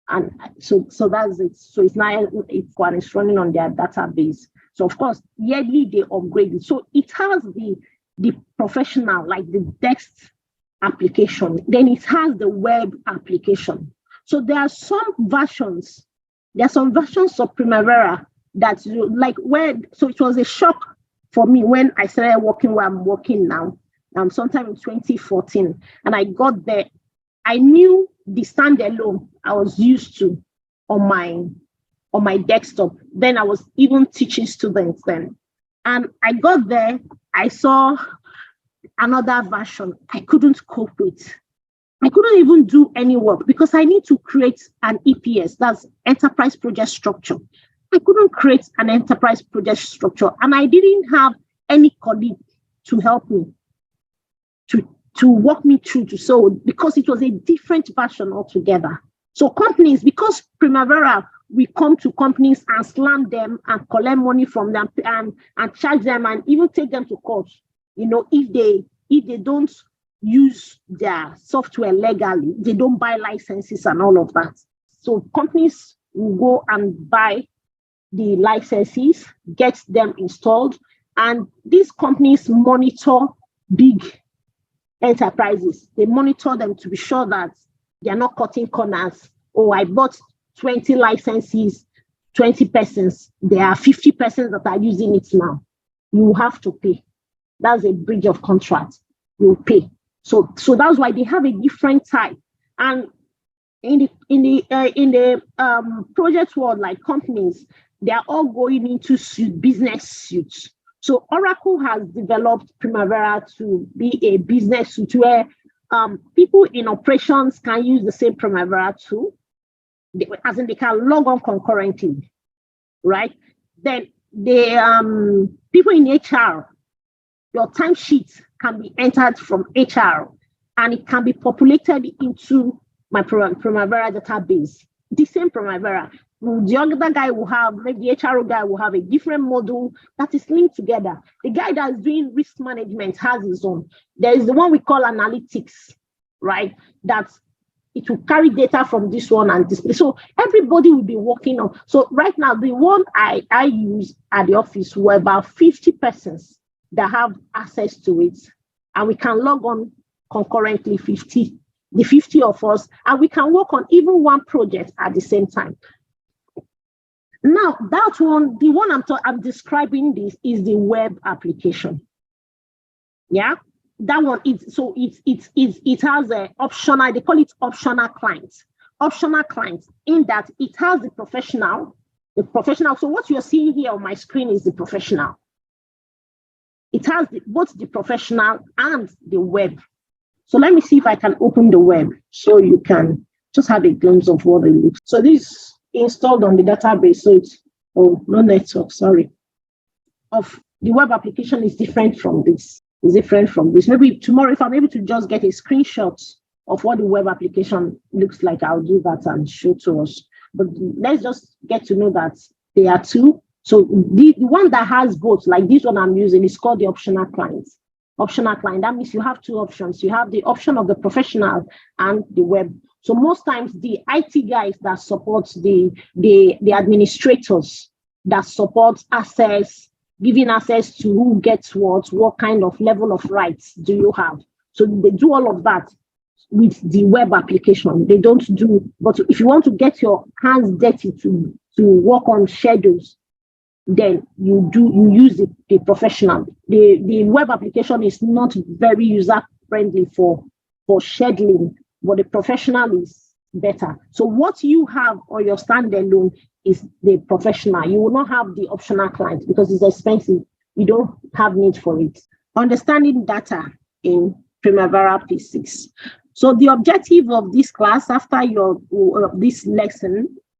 And so that's it. So it's now it's running on their database. So of course, yearly they upgrade it. So it has the professional, like the text application. Then it has the web application. So there are some versions. There are some versions of Primavera that like so it was a shock for me when I started working where I'm working now. Sometime in 2014, and I got there. I knew the standalone I was used to on my desktop. Then I was even teaching students then, and I got there. I saw another version I couldn't cope with. I couldn't even do any work because I need to create an EPS, that's enterprise project structure. I couldn't create an enterprise project structure, and I didn't have any colleague to help me, to walk me through so because it was a different version altogether. So companies, because Primavera, we come to companies and slam them and collect money from them and charge them and even take them to court, if they don't use their software legally, they don't buy licenses and all of that. So companies will go and buy the licenses, get them installed, and these companies monitor big enterprises. They monitor them to be sure that they're not cutting corners. Oh, I bought 20 licenses, 20 persons. There are 50 persons that are using it now. You have to pay. That's a breach of contract. You pay. So that's why they have a different type. And in the project world, like companies, they are all going into business suits. So Oracle has developed Primavera to be a business suite where people in operations can use the same Primavera tool, as in they can log on concurrently, right? Then the people in HR, your timesheet can be entered from HR and it can be populated into my Primavera database. The same Primavera. The other guy will have, maybe the HR guy will have a different model that is linked together. The guy that's doing risk management has his own. There is the one we call analytics, right? That it will carry data from this one and display. So everybody will be working on. So right now, the one I use at the office were about 50 persons that have access to it. And we can log on concurrently, the 50 of us, and we can work on even one project at the same time. Now, that one, the one I'm describing this is the web application. Yeah, that one is it has a optional, they call it optional clients. Optional clients in that it has the professional. So what you're seeing here on my screen is the professional. It has both the professional and the web. So let me see if I can open the web so you can just have a glimpse of what it looks. So this installed on the database, so it's no network, sorry. Of the web application is different from this. Maybe tomorrow, if I'm able to just get a screenshot of what the web application looks like, I'll do that and show to us. But let's just get to know that there are two. So the one that has both, like this one I'm using, is called the optional client. Optional client, that means you have two options. You have the option of the professional and the web. So most times the IT guys that support the administrators that support access, giving access to who gets what kind of level of rights do you have. So they do all of that with the web application. They don't do, but if you want to get your hands dirty to work on schedules, then you use the professional. The web application is not very user friendly for scheduling, but the professional is better. So what you have on your standalone is the professional. You will not have the optional client because it's expensive. You don't have need for it. Understanding data in Primavera P6. So the objective of this class, after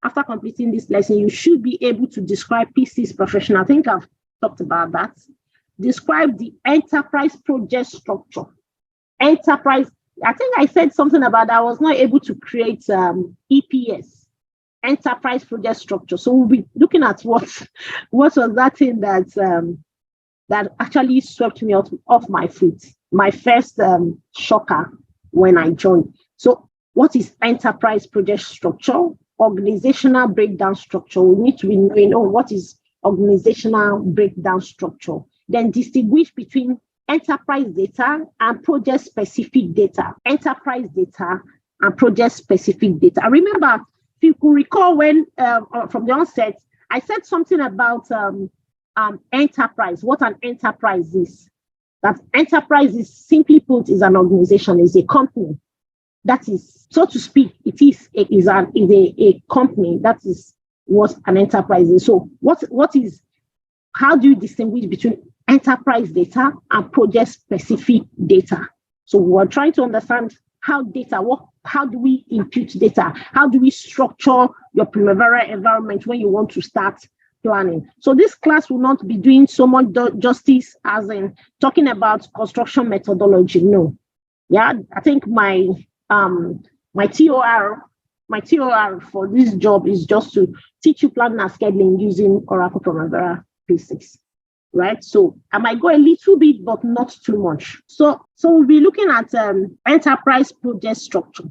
after completing this lesson, you should be able to describe P6 Professional. I think I've talked about that. Describe the enterprise project structure. Enterprise, I think I said something about that. I was not able to create EPS, enterprise project structure. So we'll be looking at what was that thing that actually swept me off my feet. My first shocker when I joined. So what is enterprise project structure? Organizational breakdown structure. We need to be knowing, what is organizational breakdown structure? Then distinguish between enterprise data and project specific data. Enterprise data and project specific data. I remember, if you could recall when from the onset, I said something about enterprise, what an enterprise is. That enterprise is, simply put, is an organization, is a company. That is, so to speak, it is a company. That is what an enterprise is. So how do you distinguish between enterprise data and project specific data? So we're trying to understand how do we impute data? How do we structure your Primavera environment when you want to start planning? So this class will not be doing so much justice as in talking about construction methodology. No. Yeah, I think my TOR for this job is just to teach you planning and scheduling using Oracle Primavera P6. Right? So I might go a little bit, but not too much. So we'll be looking at enterprise project structure.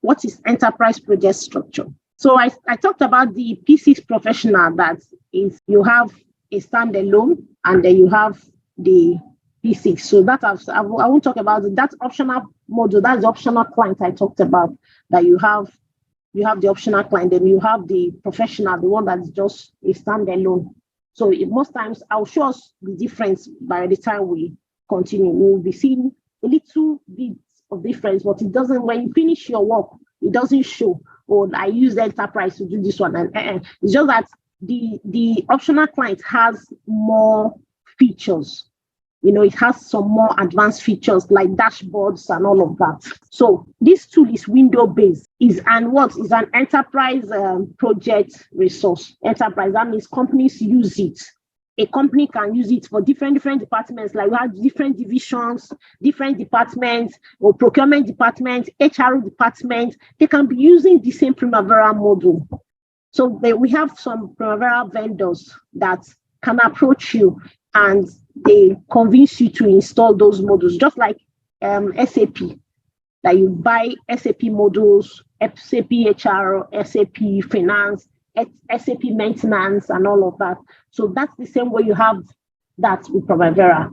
What is enterprise project structure? So I talked about the P6 Professional, that is, you have a standalone and then you have the P6. So that I won't talk about it. That's optional module. That's the optional client I talked about, that you have the optional client, then you have the professional, the one that's just a standalone. So most times I'll show us the difference by the time we continue. We'll be seeing a little bit of difference, but it doesn't, when you finish your work, it doesn't show, oh, I use the enterprise to do this one. And it's just that the optional client has more features. It has some more advanced features like dashboards and all of that. So this tool is window-based, is an enterprise project resource. Enterprise, that means companies use it. A company can use it for different departments, like we have different divisions, different departments, or procurement department, HR department. They can be using the same Primavera module. So we have some Primavera vendors that can approach you and they convince you to install those modules, just like SAP, that you buy SAP modules, SAP HR, SAP Finance, SAP Maintenance, and all of that. So that's the same way you have that with Primavera.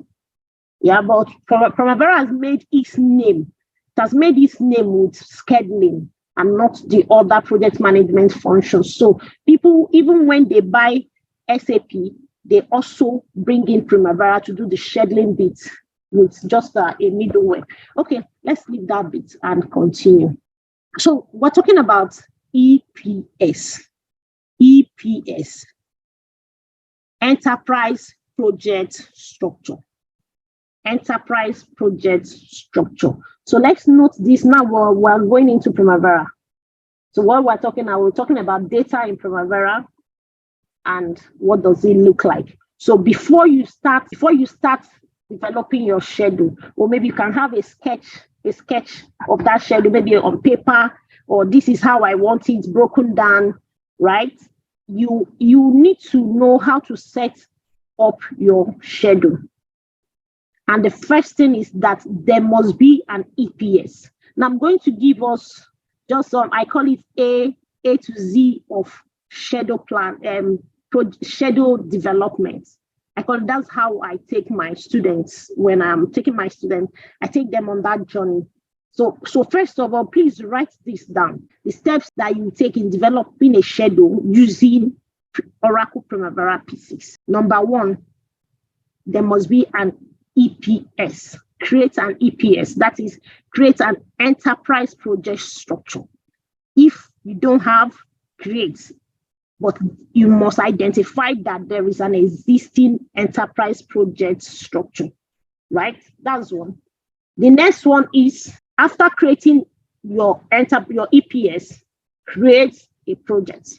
Yeah, but Primavera has made its name. It has made its name with scheduling and not the other project management functions. So people, even when they buy SAP, they also bring in Primavera to do the scheduling bit with just a middleware. Okay, let's leave that bit and continue. So we're talking about EPS. EPS, Enterprise Project Structure. Enterprise Project Structure. So let's note this now. We're going into Primavera. So what we're talking about, we're talking about data in Primavera and what does it look like. So before you start developing your schedule, or maybe you can have a sketch of that schedule, maybe on paper, or this is how I want it broken down, right? You need to know how to set up your schedule. And the first thing is that there must be an EPS. Now I'm going to give us just some, I call it A to Z of schedule plan, schedule development. That's how I take my students. When I'm taking my students, I take them on that journey. So first of all, please write this down. The steps that you take in developing a schedule using Oracle Primavera P6. Number one, there must be an EPS. Create an EPS. That is, create an enterprise project structure. If you don't have, create. But you must identify that there is an existing enterprise project structure, right? That's one. The next one is, after creating your EPS, create a project.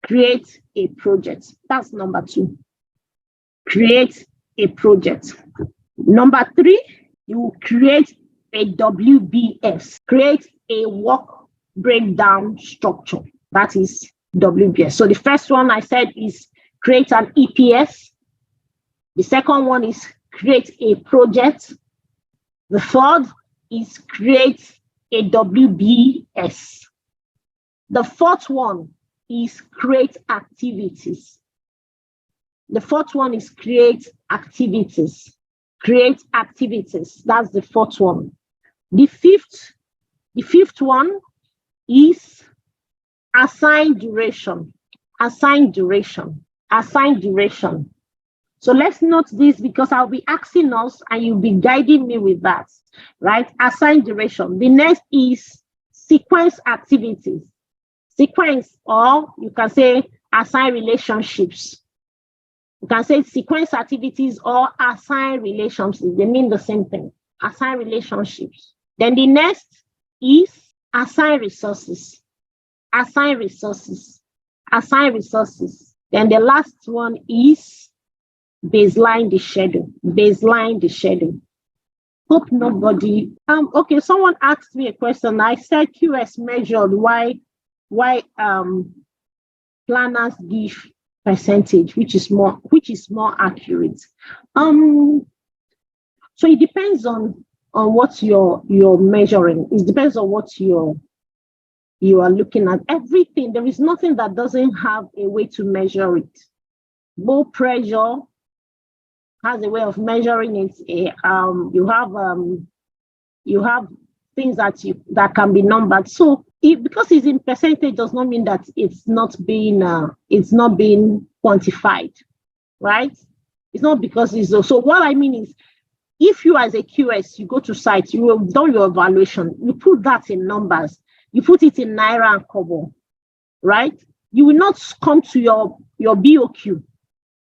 Create a project. That's number two. Create a project. Number three, you create a WBS. Create a work breakdown structure. That is WBS. So the first one I said is create an EPS. The second one is create a project. The third is create a WBS. The fourth one is create activities. The fourth one is create activities. Create activities. That's the fourth one. The fifth one is assign duration. Assign duration. Assign duration. So let's note this, because I'll be asking us and you'll be guiding me with that, right? Assign duration. The next is sequence activities. Sequence, or you can say assign relationships. You can say sequence activities or assign relationships. They mean the same thing. Assign relationships. Then the next is assign resources, assign resources, assign resources. Then the last one is baseline the schedule, baseline the schedule. Hope nobody. Okay, someone asked me a question. I said QS measured why planners give percentage, which is more accurate. So it depends on what you're measuring. It depends on what you are looking at. Everything, there is nothing that doesn't have a way to measure it. Low pressure has a way of measuring it. You have things that can be numbered. So because it's in percentage does not mean that it's not being quantified, right? It's not because it's so. What I mean is, if you as a QS, you go to site, you have done your evaluation, you put that in numbers, you put it in Naira and Kobo, right? You will not come to your BOQ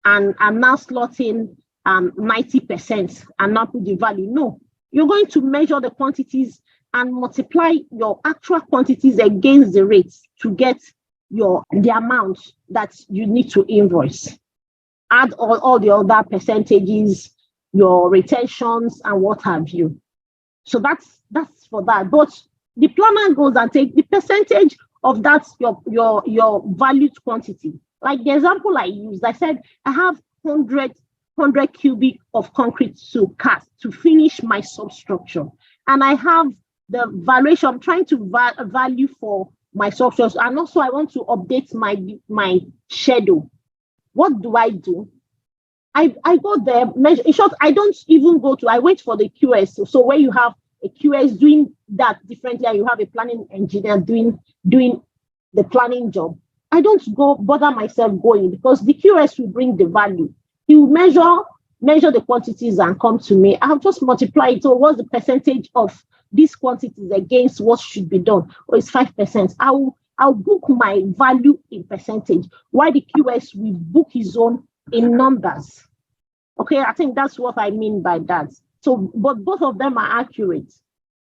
and now slot in 90% and not put the value. No, you're going to measure the quantities and multiply your actual quantities against the rates to get the amount that you need to invoice. Add all the other percentages, your retentions and what have you. So that's for that. But the planner goes and take the percentage of that your valued quantity. Like the example I used, I said I have 100 cubic of concrete to cast to finish my substructure, and I have the valuation. I'm trying to value for my substructure, and also I want to update my schedule. What do? I go there, measure. In short, I don't even go to, I wait for the QS. So where you have a QS doing that differently, and you have a planning engineer doing the planning job, I don't go bother myself going, because the QS will bring the value. He will measure the quantities and come to me. I'll just multiply it. So what's the percentage of these quantities against what should be done? Or it's 5%. I'll book my value in percentage, while the QS will book his own in numbers. Okay, I think that's what I mean by that. So, but both of them are accurate,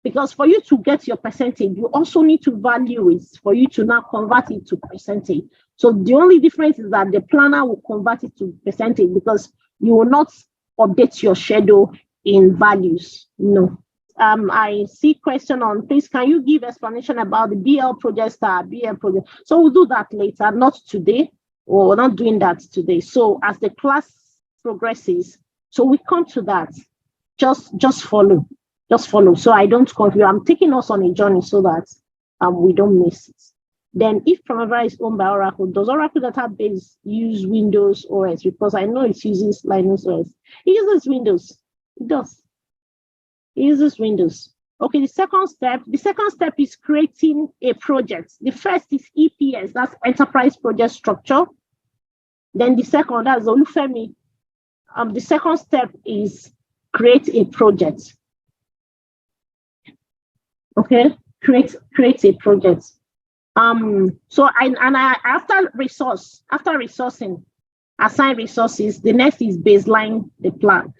because for you to get your percentage, you also need to value it for you to now convert it to percentage. So the only difference is that the planner will convert it to percentage, because you will not update your schedule in values. No. I see question on, please, can you give explanation about the BL project BL project? So we'll do that later, not today. We're not doing that today. So as the class progresses, so we come to that. Just follow. So I don't confuse. I'm taking us on a journey so that we don't miss it. Then if Primavera is owned by Oracle, does Oracle database use Windows OS? Because I know it uses Linux OS. It uses Windows. It does. It uses Windows. Okay, the second step is creating a project. The first is EPS, that's Enterprise Project Structure. Then the second, that's Olufemi. The second step is create a project. Okay, create a project. So after resourcing, assign resources, the next is baseline the plan.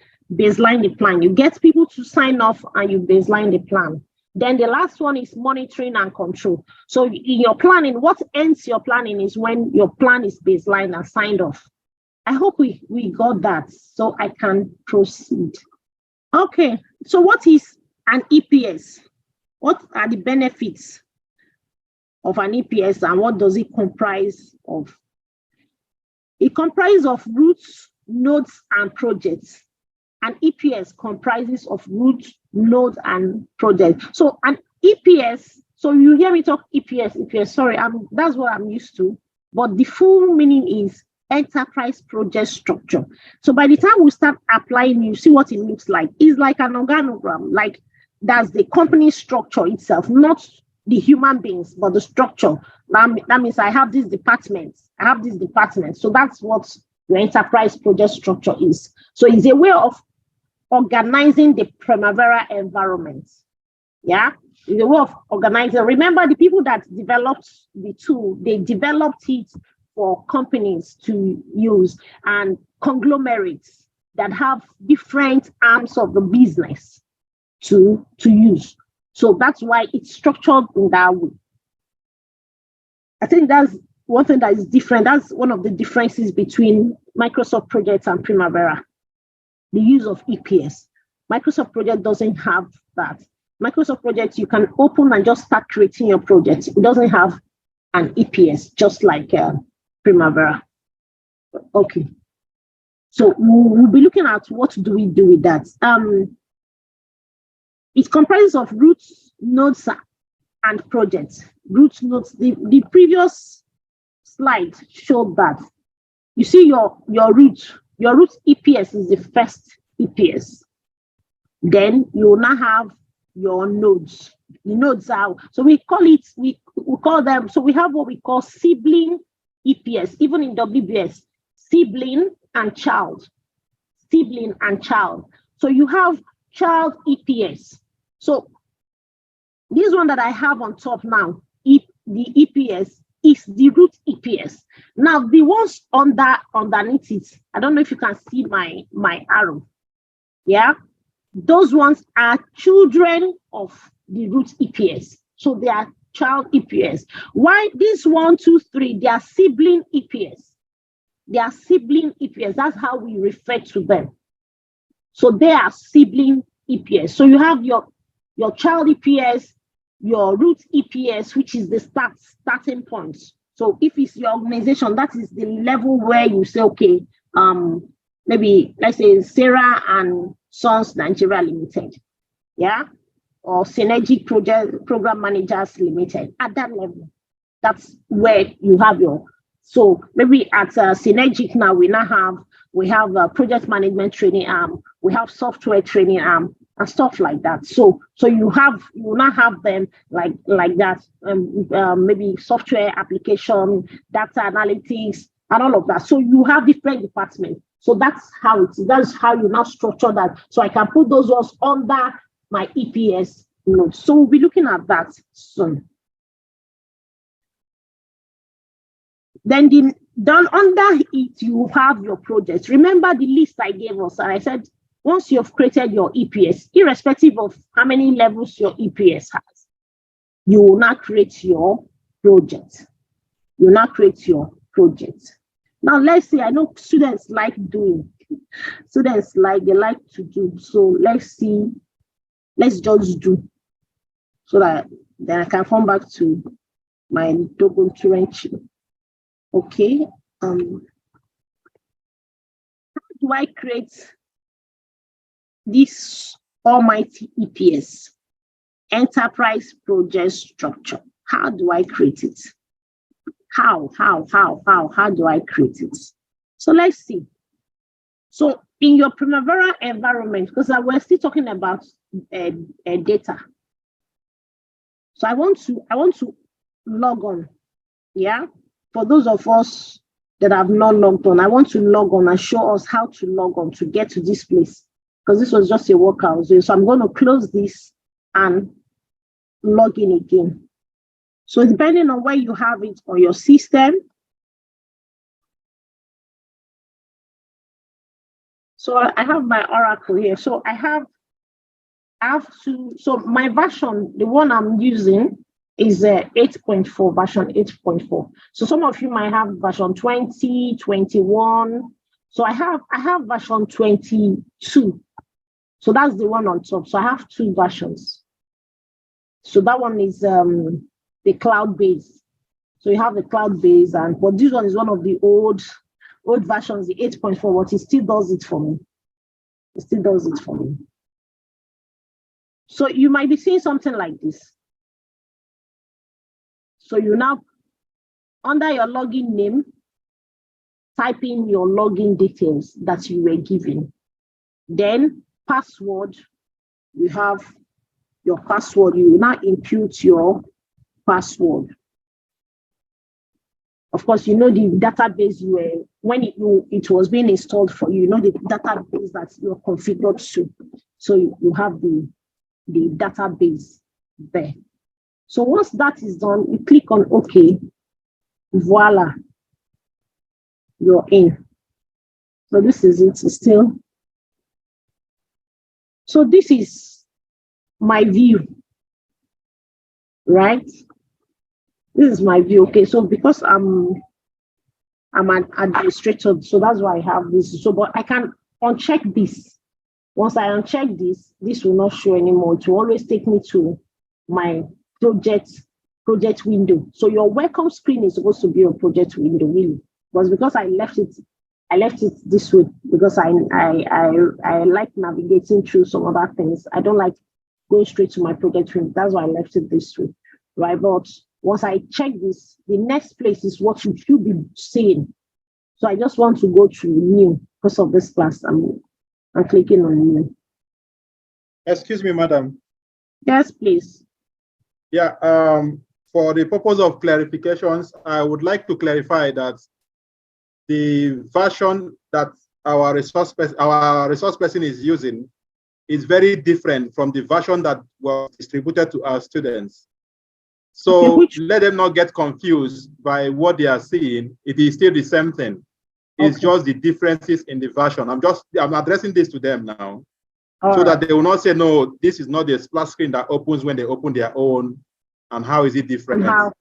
You get people to sign off and you baseline the plan. Then the last one is monitoring and control. So in your planning, what ends your planning is when your plan is baseline and signed off. I hope we got that, so I can proceed. Okay, so what is an EPS? What are the benefits of an EPS and what does it comprise of? It comprises of routes, nodes, and projects. An EPS comprises of routes, nodes, and projects. So an EPS, so you hear me talk EPS, sorry, that's what I'm used to, but the full meaning is Enterprise Project Structure. So by the time we start applying, you see what it looks like. It's like an organogram, like that's the company structure itself, not the human beings, but the structure. That means I have this department. So that's what your enterprise project structure is. So it's a way of organizing the Primavera environment. Yeah, it's a way of organizing. Remember, the people that developed the tool, they developed it for companies to use and conglomerates that have different arms of the business to use. So that's why it's structured in that way. I think that's one thing that is different. That's one of the differences between Microsoft Project and Primavera, the use of EPS. Microsoft Project doesn't have that. Microsoft Project, you can open and just start creating your project. It doesn't have an EPS, just like Primavera. Okay. So we'll be looking at what do we do with that. It comprises of roots, nodes, and projects. Root nodes, the previous slide showed that. You see your root EPS is the first EPS. Then you will now have your nodes. The nodes are, so we call them, so we have what we call sibling EPS, even in WBS, sibling and child. Sibling and child. So you have child EPS. So this one that I have on top now, the EPS is the root EPS. Now the ones underneath it, I don't know if you can see my arrow. Yeah, those ones are children of the root EPS. So they are child EPS. Why this 1, 2, 3? They are sibling EPS. They are sibling EPS. That's how we refer to them. So they are sibling EPS. So you have your child EPS, your root EPS, which is the starting point. So if it's your organization, that is the level where you say, okay, maybe let's say Sarah and Sons Nigeria Limited, yeah, or Synergic Program Managers Limited. At that level, that's where you have your. So maybe at Synergic now we have a project management training arm, we have software training arm, and stuff like that. So you now have them like that. Maybe software application, data analytics, and all of that. So you have different departments. So that's how you now structure that. So I can put those ones under my EPS node. So we'll be looking at that soon. Then down under it, you have your projects. Remember the list I gave us, and I said, once you've created your EPS, irrespective of how many levels your EPS has, you will now create your project. You will now create your project. Now, let's say, I know students like doing. Students they like to do. So let's see. Let's just do. So that then I can come back to my double Turenchi. Okay. How do I create this almighty EPS, enterprise project structure? How do I create it? How do I create it? So let's see. So in your Primavera environment, because we're still talking about data. So I want to log on. Yeah. For those of us that have not logged on, I want to log on and show us how to log on to get to this place, because this was just a workout. So I'm going to close this and log in again. So depending on where you have it on your system. So I have my Oracle here. So I have to, so my version, the one I'm using is 8.4, version 8.4. So some of you might have version 20, 21. So I have version 22. So that's the one on top. So I have two versions. So that one is the cloud-based. So you have the cloud-based, but this one is one of the old versions, the 8.4, but it still does it for me. It still does it for me. So you might be seeing something like this. So you now, under your login name, type in your login details that you were given. Then password, you have your password. You will now impute your password. Of course, you know the database you were, when it was being installed for you, you know the database that you're configured to. So you have the database there. So once that is done, you click on OK. Voila, you're in. So this is it still. So this is my view. right? This is my view. Okay, so because I'm an administrator, so that's why I have this. So, but I can uncheck this. Once I uncheck this, this will not show anymore. It will always take me to my project window. So your welcome screen is supposed to be a project window, really. But because I left it this way because I like navigating through some other things. I don't like going straight to my project window. That's why I left it this way, right? But once I check this, the next place is what you should be seeing. So I just want to go to new because of this class. I'm clicking on new. Excuse me, madam. Yes, please. Yeah, for the purpose of clarifications, I would like to clarify that the version that our resource person is using is very different from the version that was distributed to our students. So okay, let them not get confused by what they are seeing. It is still the same thing. It's just the differences in the version. I'm addressing this to them now. So that they will not say, no, this is not the splash screen that opens when they open their own. And how is it different? How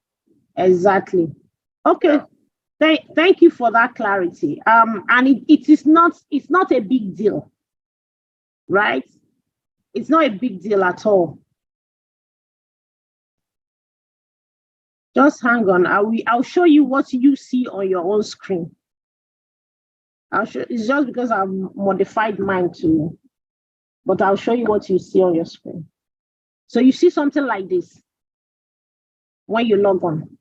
exactly. Okay. Yeah. Thank you for that clarity. And it's not a big deal, right? It's not a big deal at all. Just hang on. I'll show you what you see on your own screen. It's just because I've modified mine too, but I'll show you what you see on your screen. So you see something like this when you log on.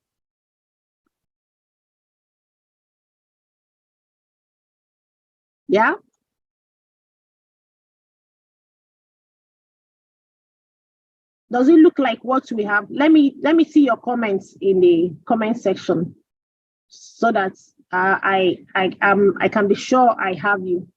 Yeah? Does it look like what we have? Let me see your comments in the comment section so that I can be sure I have you.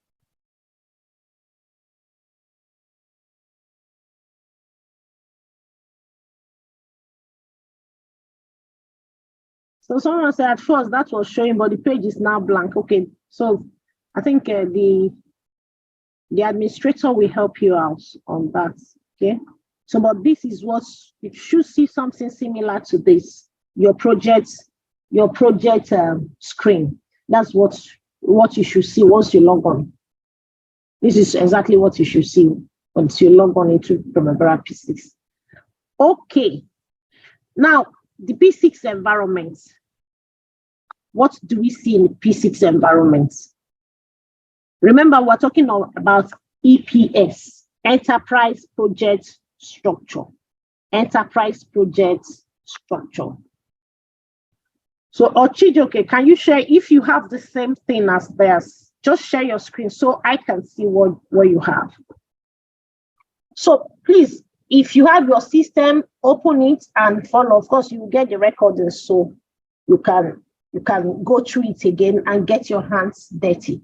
So someone said at first that was showing, but the page is now blank. Okay, so I think the administrator will help you out on that. Okay, so but this is what you should see, something similar to this. Your project screen. That's what you should see once you log on. This is exactly what you should see once you log on into Primavera P6. Okay, now the P6 environment. What do we see in the P6 environment? Remember, we're talking about EPS, Enterprise Project Structure. Enterprise Project Structure. So, Ochijoke, can you share, if you have the same thing as theirs, just share your screen so I can see what you have. So, please, if you have your system, open it and follow. Of course, you will get the recordings so you can go through it again and get your hands dirty.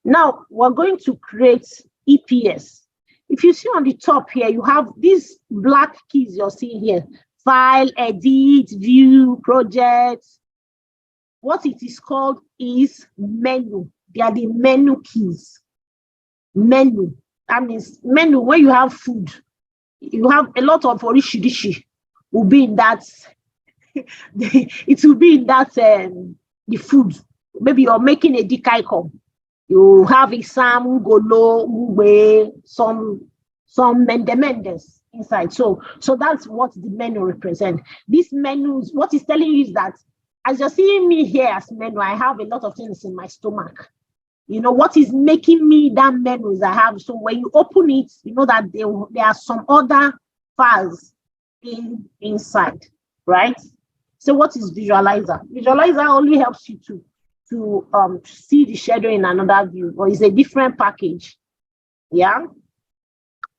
Now, we're going to create EPS. If you see on the top here, you have these black keys you're seeing here. File, edit, view, project. What it is called is menu. They are the menu keys. Menu. That means menu, where you have food. You have a lot of orishirishi will be in that. It will be in that the food. Maybe you're making a dikaiko. You have some golo, ube, some mendes inside. So that's what the menu represents. These menus, what it's telling you is that as you're seeing me here as menu, I have a lot of things in my stomach. You know what is making me that menu is I have. So when you open it, you know that there are some other files inside, right? So what is visualizer? Visualizer only helps you to see the shadow in another view, or it's a different package. Yeah,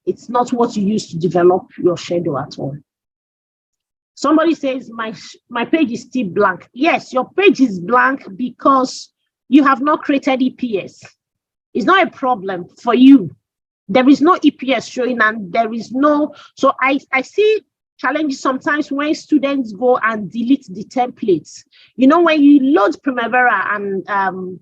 it's not what you use to develop your shadow at all. Somebody says my page is still blank. Yes, your page is blank because you have not created EPS. It's not a problem for you. There is no EPS showing, and there is no. So I see challenges sometimes when students go and delete the templates. You know, when you load Primavera and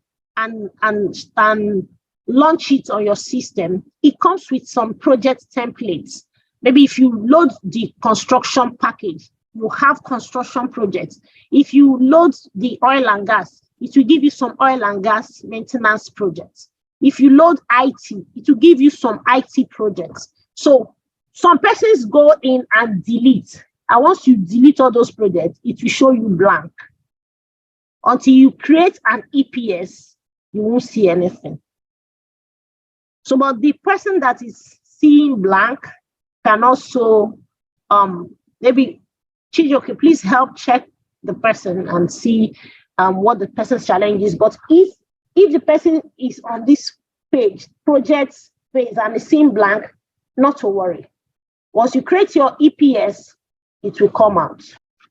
launch it on your system, it comes with some project templates. Maybe if you load the construction package, you have construction projects. If you load the oil and gas, it will give you some oil and gas maintenance projects. If you load IT, it will give you some IT projects. So some persons go in and delete. And once you delete all those projects, it will show you blank. Until you create an EPS, you won't see anything. So, but the person that is seeing blank can also maybe Chijoke, please help check the person and see what the person's challenge is. But if the person is on this page, projects page, and is seeing blank, not to worry. Once you create your EPS, it will come out.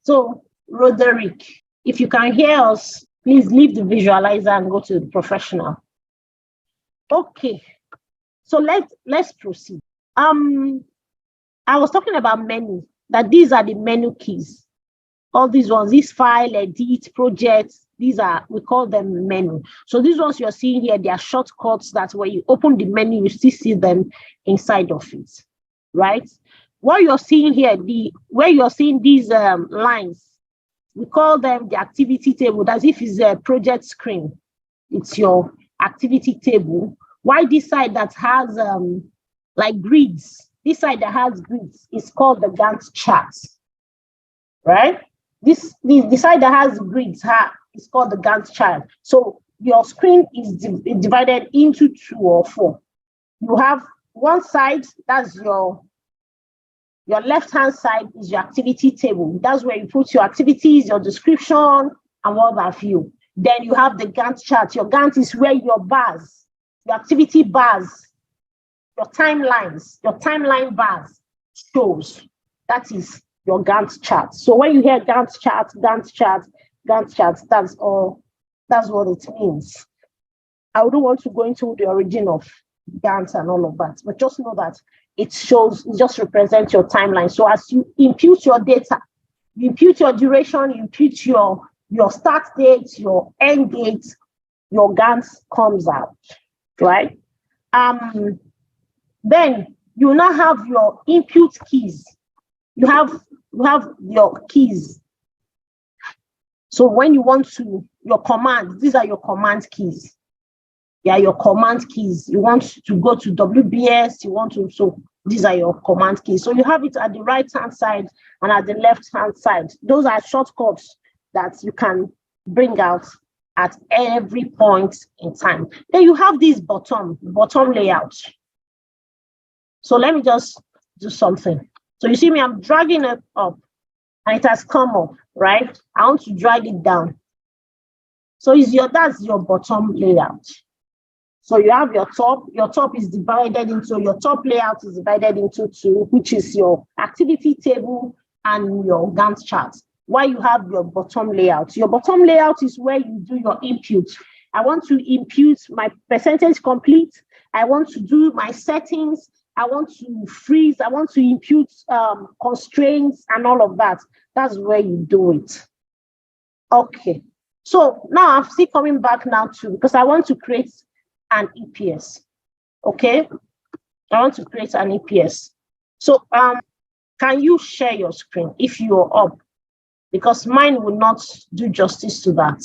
So, Roderick, if you can hear us, please leave the visualizer and go to the professional. Okay, so let's proceed. I was talking about menu, that these are the menu keys. All these ones, this file, edit, projects, these are, we call them menu. So these ones you're seeing here, they are shortcuts that when you open the menu, you still see them inside of it, right? What you're seeing here, where you're seeing these lines, we call them the activity table. That's if it's a project screen, it's your activity table. Why this side that has like grids, this side that has grids is called the Gantt chart, right? The side that has grids is called the Gantt chart. So your screen is divided into 2 or 4. You have one side, that's your left-hand side is your activity table. That's where you put your activities, your description, and what have you. Then you have the Gantt chart. Your Gantt is where your bars, your activity bars, your timeline bars shows. That is your Gantt chart. So when you hear Gantt chart, that's what it means. I wouldn't want to go into the origin of Gantt and all of that, but just know that it just represents your timeline. So as you impute your data, you impute your duration, you impute your start date, your end date, your Gantt comes out, right? Then you now have your input keys. You have your keys. So when you want to, your command, these are your command keys. Yeah, your command keys. You want to go to WBS, so these are your command keys. So you have it at the right-hand side and at the left-hand side. Those are shortcuts that you can bring out at every point in time. Then you have this bottom layout. So let me just do something. So you see me, I'm dragging it up and it has come up, right? I want to drag it down. So that's your bottom layout. So you have your top is divided into, your top layout is divided into 2, which is your activity table and your Gantt chart. While you have your bottom layout. Your bottom layout is where you do your input. I want to impute my percentage complete. I want to do my settings. I want to freeze. I want to impute constraints and all of that. That's where you do it. Okay. So now I'm still coming back now because I want to create an EPS. Okay. I want to create an EPS. So can you share your screen if you're up? Because mine will not do justice to that.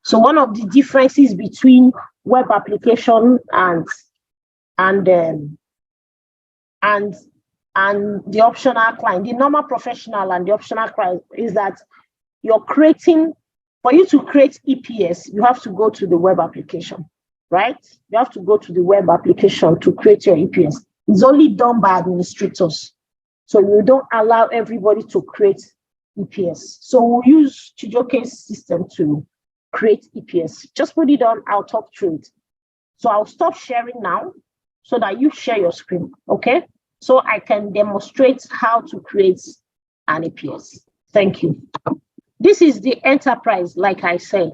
So one of the differences between web application and the optional client, the normal professional and the optional client, is that for you to create EPS, you have to go to the web application, right? You have to go to the web application to create your EPS. It's only done by administrators. So you don't allow everybody to create EPS. So we'll use Chijoke's system to create EPS. Just put it on, I'll talk through it. So I'll stop sharing now so that you share your screen, okay? So I can demonstrate how to create an EPS. Thank you. This is the enterprise, like I said.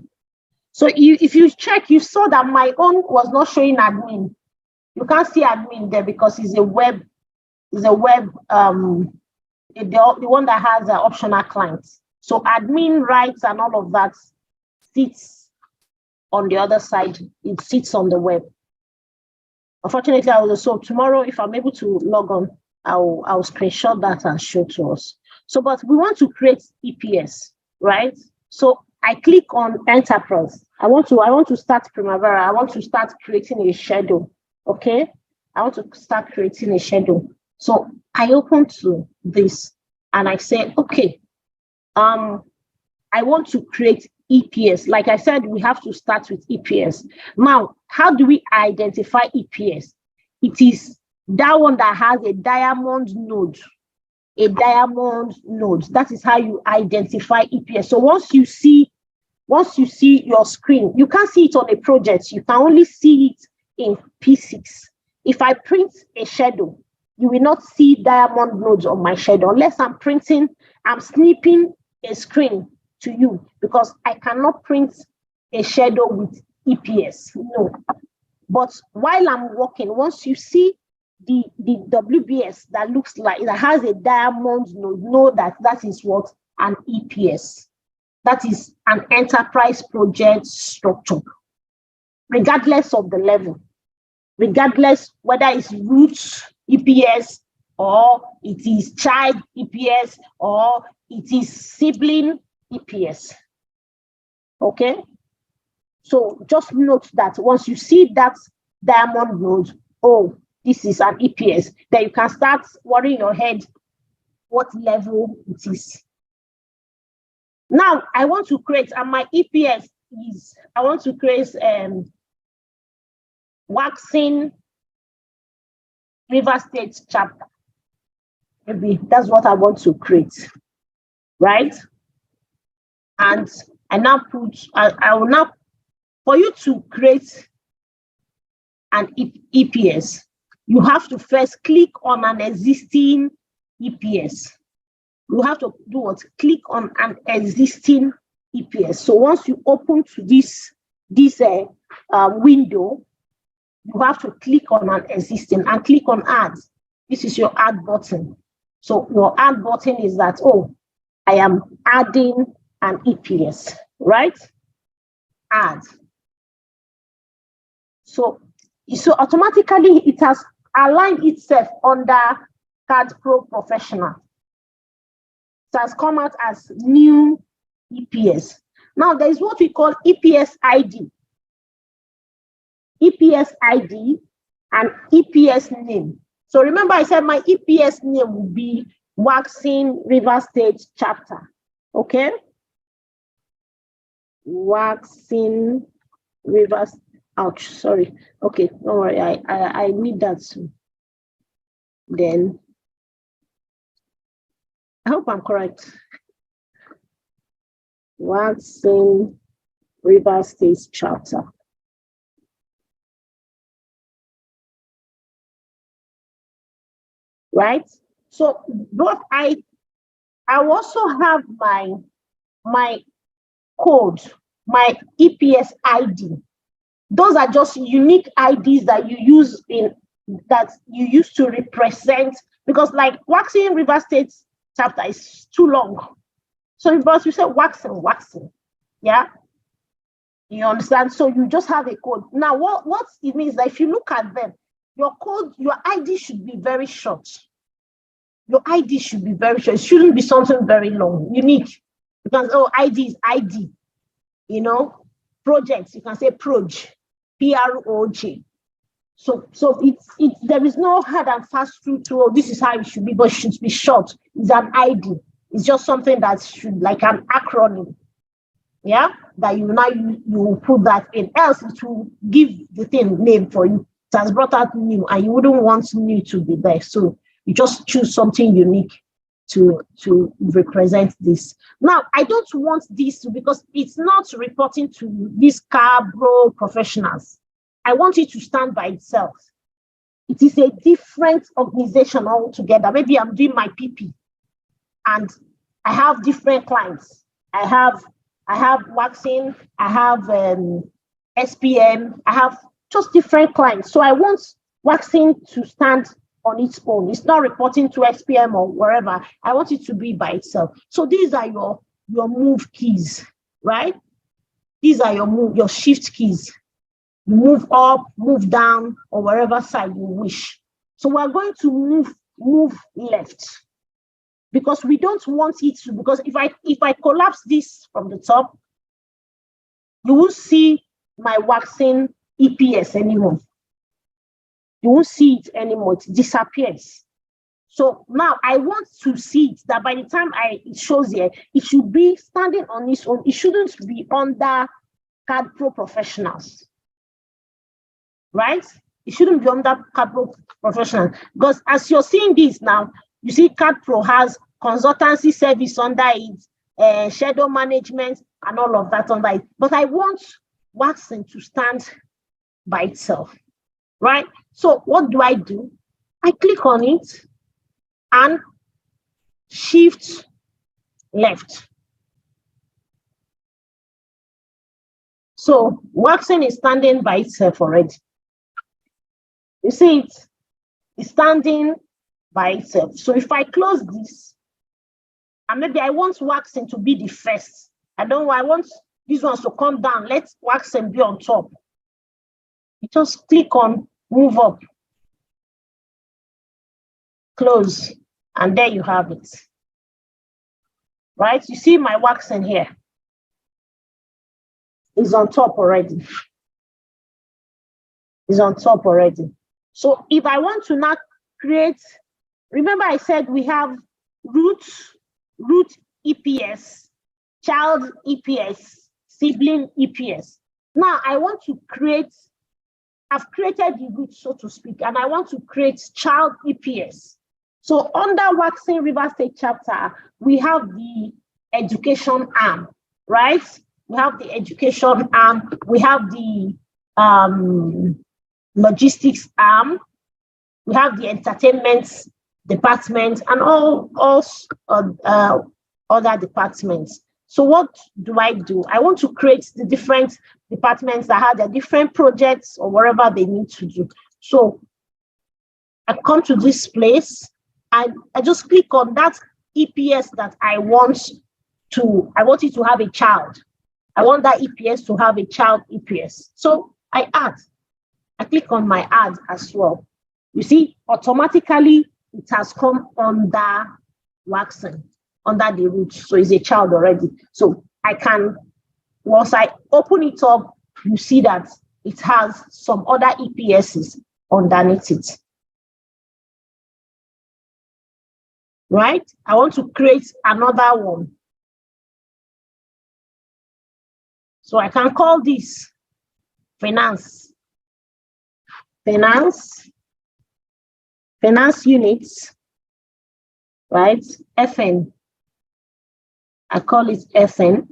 So if you check, you saw that my own was not showing admin. You can't see admin there because it's a web, the one that has an optional client. So admin rights and all of that sits on the other side. It sits on the web. Unfortunately, so tomorrow, if I'm able to log on, I'll screenshot that and show to us. So, but we want to create EPS, right? So I click on enterprise. I want to start Primavera. I want to start creating a schedule. Okay. I want to start creating a schedule. So I open to this and I say, okay, I want to create EPS. Like I said, we have to start with EPS. Now, how do we identify EPS? It is that one that has a diamond node. A diamond node. That is how you identify EPS. So once you see your screen, you can't see it on a project. You can only see it in P6. If I print a schedule, you will not see diamond nodes on my schedule unless I'm snipping a screen to you, because I cannot print a schedule with EPS. No. But while I'm working, once you see the WBS that looks like, that has a diamond node, know that is what? An EPS. That is an enterprise project structure, regardless of the level, regardless whether it's root EPS or it is child EPS or it is sibling EPS. Okay? So just note that once you see that diamond node, oh, this is an EPS, then you can start worrying your head what level it is. Now I want to create, and my EPS is, I want to create waxing River State chapter. Maybe that's what I want to create, right? And I now put, I will now, for you to create an EPS, you have to first click on an existing EPS. You have to do what? Click on an existing EPS. So once you open to this window, you have to click on an existing and click on add. This is your add button. So your add button is that, oh, I am adding an EPS, right? Add. So automatically it has aligned itself under CAD Pro Professional. It has come out as new EPS. Now there is what we call EPS ID. EPS ID and EPS name. So remember I said my EPS name will be Waxing River State chapter. Okay? Waxing River, ouch, sorry. Okay, don't worry, I need that soon. Then I hope I'm correct. Waxing River State chapter. Right? So, but I also have my code, my EPS ID. Those are just unique IDs that you use to represent, because like Waxing River State chapter is too long. So if you say waxing, yeah, you understand? So you just have a code. Now, what it means that if you look at them, your code, your ID should be very short. Your ID should be very short. It shouldn't be something very long, unique. Because, oh, ID is ID. You know, projects, you can say proj, PROJ. So there is no hard and fast rule to, oh, this is how it should be, but it should be short. It's an ID. It's just something that should, like an acronym. Yeah, that you put that in. Else it will give the thing name for you. It has brought out new, and you wouldn't want new to be there. So you just choose something unique to represent this. Now, I don't want this because it's not reporting to these CAD Pro professionals. I want it to stand by itself. It is a different organization altogether. Maybe I'm doing my PP and I have different clients. I have waxing, I have SPM, I have just different clients. So I want waxing to stand on its own. It's not reporting to SPM or wherever. I want it to be by itself. So these are your move keys, right? These are your shift keys. Move up, move down, or wherever side you wish. So we're going to move left. because we don't want it to, because if I collapse this from the top, you won't see my waxing EPS anymore. You won't see it anymore. It disappears. So now I want to see it that by the time it shows here, it should be standing on its own. It shouldn't be under CAD Pro Professionals, right? It shouldn't be under CAD Pro Professional, because as you're seeing this now, you see CAD Pro has consultancy service under it, schedule management, and all of that under it. But I want waxing to stand by itself, right? So what do? I click on it and shift left. So waxing is standing by itself already. You see it? It's standing by itself. So if I close this, and maybe I want waxing to be the first. I want these ones to come down. Let waxing be on top. You just click on move up, close, and there you have it. Right? You see my waxing here is on top already. Is on top already. So if I want to now create, remember I said we have root EPS, child EPS, sibling EPS. Now I want to create, I've created the root, so to speak, and I want to create child EPS. So under Waxing River State chapter, we have the education arm, right? We have the education arm, we have the logistics arm, we have the entertainment department, and all other departments. So what do? I want to create the different departments that have their different projects or whatever they need to do. So I come to this place and I just click on that EPS that I want it to have a child. I want that EPS to have a child EPS. So I click on my add as well. You see, automatically it has come under waxing, under the root. So it's a child already. So I can, once I open it up, you see that it has some other EPSs underneath it. Right? I want to create another one. So I can call this finance units, right? FN. I call it FN.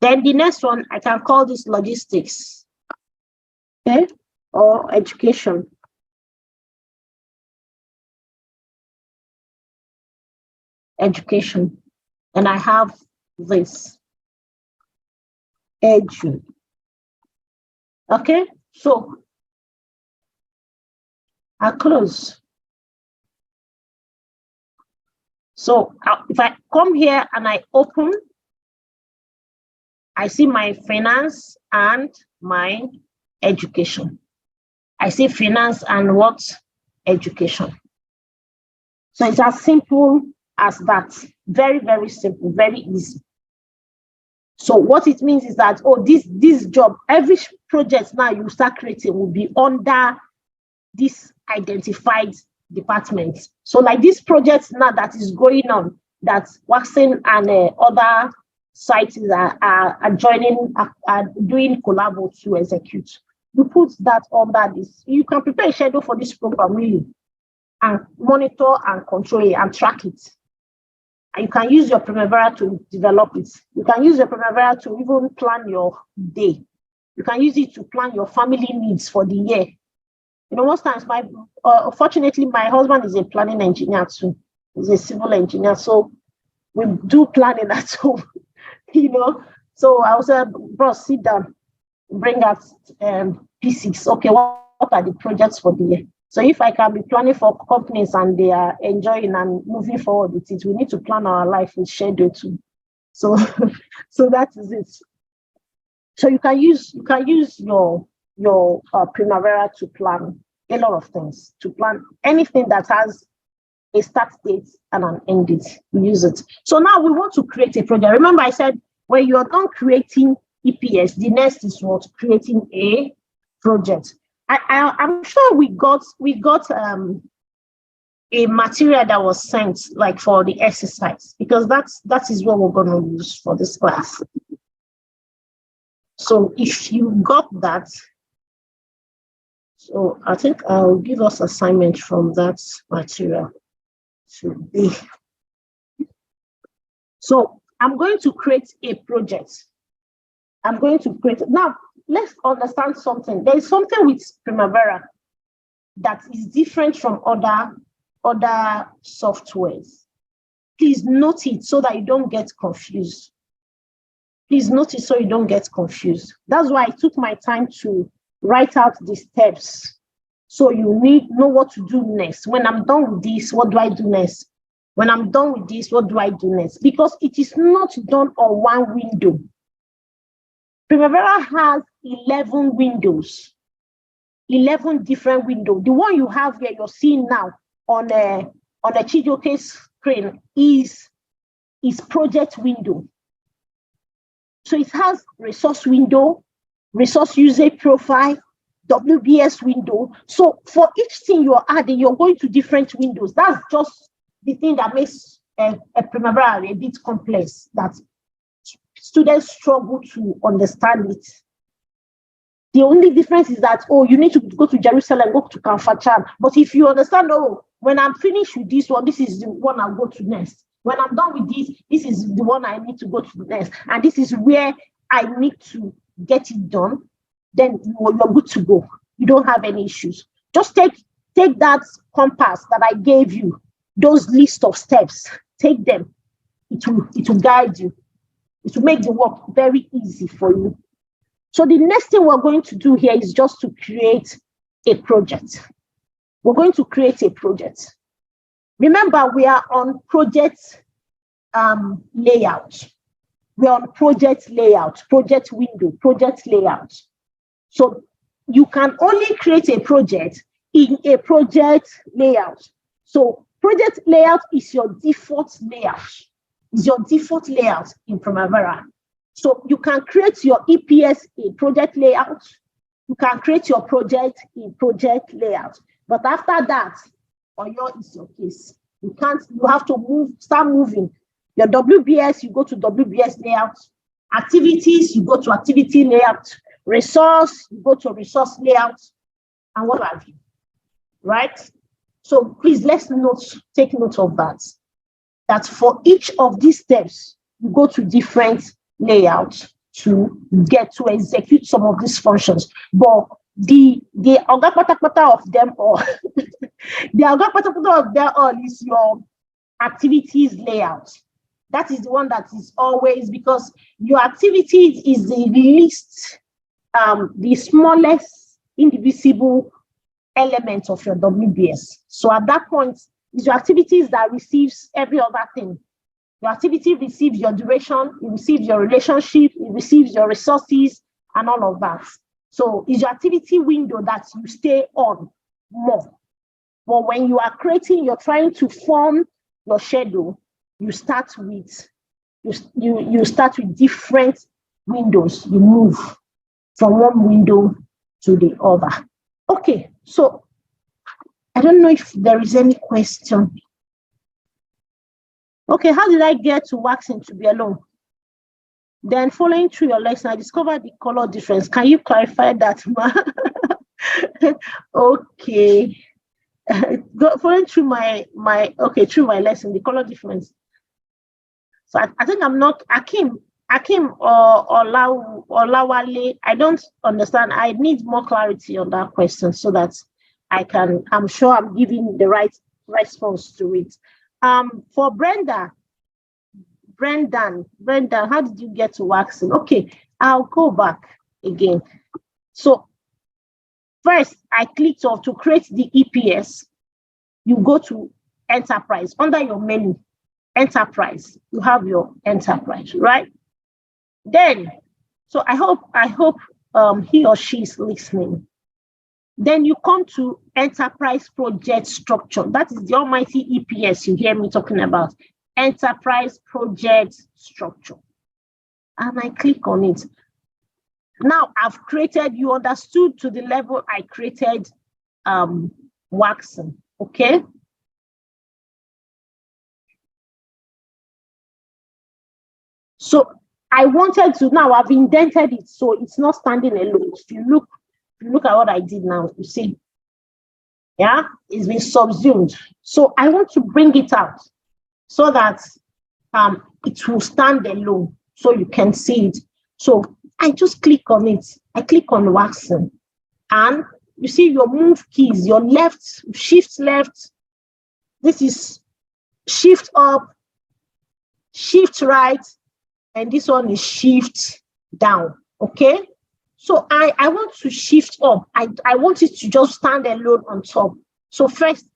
Then the next one, I can call this logistics, okay, or education. Education. And I have this, edu. Okay, so I close. So if I come here and I open, I see my finance and my education. I see finance and what? Education. So it's as simple as that. Very, very simple, very easy. So what it means is that, this job, every project now you start creating will be under this identified department. So like this project now that is going on, that Waxing and other sites are joining, are doing collabo to execute. You put that under this. You can prepare a schedule for this program really, and monitor and control it and track it. And you can use your Primavera to develop it. You can use your Primavera to even plan your day. You can use it to plan your family needs for the year. You know, most times, fortunately, my husband is a planning engineer too. He's a civil engineer, so we do planning at home. You know, so I was bro, sit down, bring out P6. Okay, what are the projects for the year? So if I can be planning for companies and they are enjoying and moving forward with it, we need to plan our life with schedule too. So, so that is it. So you can use your Primavera to plan a lot of things, to plan anything that has a start date and an end date. We use it. So now we want to create a project. Remember, I said when you're done creating EPS, the next is what? Creating a project. I'm sure we got a material that was sent like for the exercise, because that is what we're going to use for this class. So if you got that, so I think I'll give us assignment from that material. Should be. So I'm going to create a project. I'm going to create. Now, let's understand something. There is something with Primavera that is different from other softwares. Please note it so that you don't get confused. Please note it so you don't get confused. That's why I took my time to write out the steps. So you know what to do next. When I'm done with this, what do I do next? When I'm done with this, what do I do next? Because it is not done on one window. Primavera has 11 windows, 11 different windows. The one you have here, you're seeing now on a Chijioke screen is project window. So it has resource window, resource user profile, WBS window. So for each thing you're adding, you're going to different windows. That's just the thing that makes a Primavera a bit complex, that students struggle to understand it. The only difference is that, oh, you need to go to Jerusalem, go to Kamfachan. But if you understand, oh, when I'm finished with this one, this is the one I'll go to next. When I'm done with this, this is the one I need to go to next. And this is where I need to get it done. Then you're good to go. You don't have any issues. Just take that compass that I gave you, those list of steps, take them. It will guide you. It will make the work very easy for you. So the next thing we're going to do here is just to create a project. We're going to create a project. Remember, we are on project layout. We're on project layout, project window, project layout. So you can only create a project in a project layout. So project layout is your default layout. It's your default layout in Primavera. So you can create your EPS in project layout. You can create your project in project layout. But after that, or is your case. You have to start moving. Your WBS, you go to WBS layout. Activities, you go to activity layout. Resource, you go to resource layout. And what have you, right? So please, take note of that. That for each of these steps, you go to different layouts to get to execute some of these functions. But the Oga Patapata of them all, the Oga Patapata of them all is your activities layout. That is the one that is always, because your activities is the least, the smallest indivisible element of your WBS. So at that point, it's your activities that receives every other thing. Your activity receives your duration, it receives your relationship, it receives your resources, and all of that. So it's your activity window that you stay on more. But when you are creating, you're trying to form your schedule, you start with different windows. You move from one window to the other. Okay, so I don't know if there is any question. Okay, how did I get to waxing to be alone? Then following through your lesson, I discovered the color difference. Can you clarify that, ma? Okay. Following through my lesson, the color difference. So I think I'm not Akim or Olawale. I don't understand. I need more clarity on that question so that I'm sure I'm giving the right response to it. For Brendan, how did you get to waxing? Okay, I'll go back again. So first, I clicked off to create the EPS. You go to Enterprise. Under your menu, Enterprise, you have your Enterprise, right? Then So I hope he or she is listening. Then you come to enterprise project structure. That is the almighty EPS you hear me talking about. Enterprise project structure. And I click on it. Now I've created, you understood to the level I created waxing, okay? So I wanted to, now I've indented it so it's not standing alone. If you look at what I did now, you see, yeah, it's been subsumed. So I want to bring it out so that it will stand alone so you can see it. So I just click on it. I click on waxing, and you see your move keys, your left, shift left. This is shift up, shift right, and this one is shift down, okay? So I want to shift up. I want it to just stand alone on top. So first,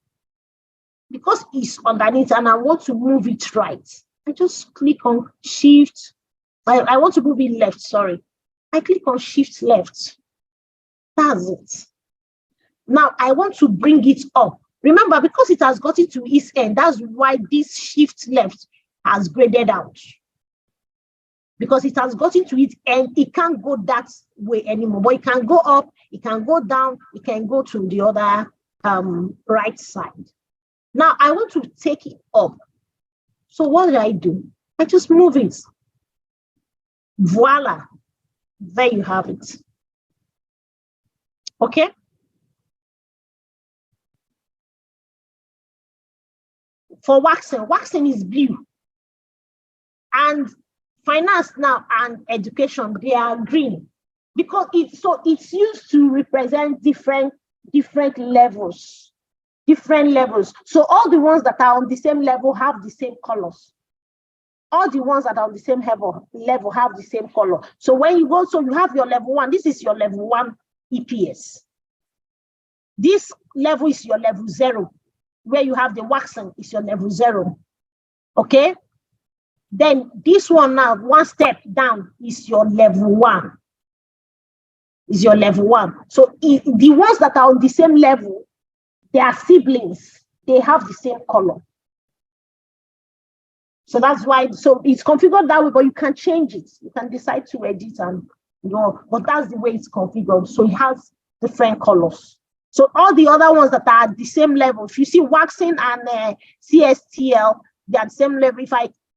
because it's underneath and I want to move it right, I just click on shift. I want to move it left, sorry. I click on shift left. That's it. Now I want to bring it up. Remember, because it has gotten to its end, that's why this shift left has graded out. Because it has gotten to its end, it can't go that way anymore. But it can go up, it can go down, it can go to the other right side. Now I want to take it up. So what do? I just move it. Voila. There you have it. Okay. For waxing is blue. And finance now and education, they are green. Because it's used to represent different levels. Different levels. So all the ones that are on the same level have the same colors. All the ones that are on the same level have the same color. So when you go, so you have your level 1. This is your level 1 EPS. This level is your level 0. Where you have the waxing is your level 0. Okay? Then this one now, one step down is your level 1. Is your level 1. So the ones that are on the same level, they are siblings. They have the same color. So that's why, so it's configured that way, but you can change it. You can decide to edit and, but that's the way it's configured. So it has different colors. So all the other ones that are at the same level, if you see waxing and CSTL, they're at the same level.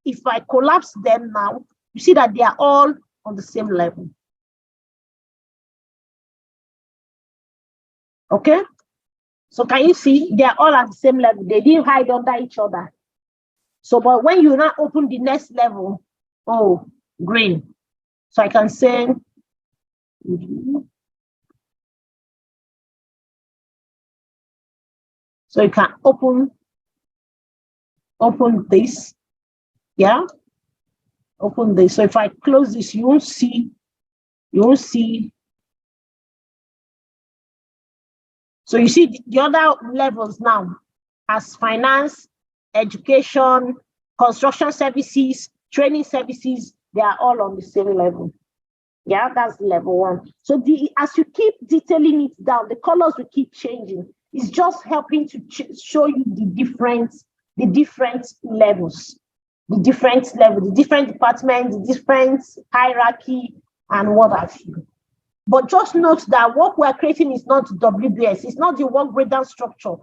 If I collapse them now, you see that they are all on the same level. Okay? So can you see, they are all at the same level. They didn't hide under each other. So, but when you now open the next level, oh, green. So I can say, so you can open this, yeah? Open this. So if I close this, you won't see. So you see the other levels now as finance, education, construction services, training services, they are all on the same level. Yeah, that's level 1. So as you keep detailing it down, the colors will keep changing. It's just helping to show you the different levels, the different departments, the different hierarchy, and what have you. But just note that what we're creating is not WBS. It's not the work breakdown structure.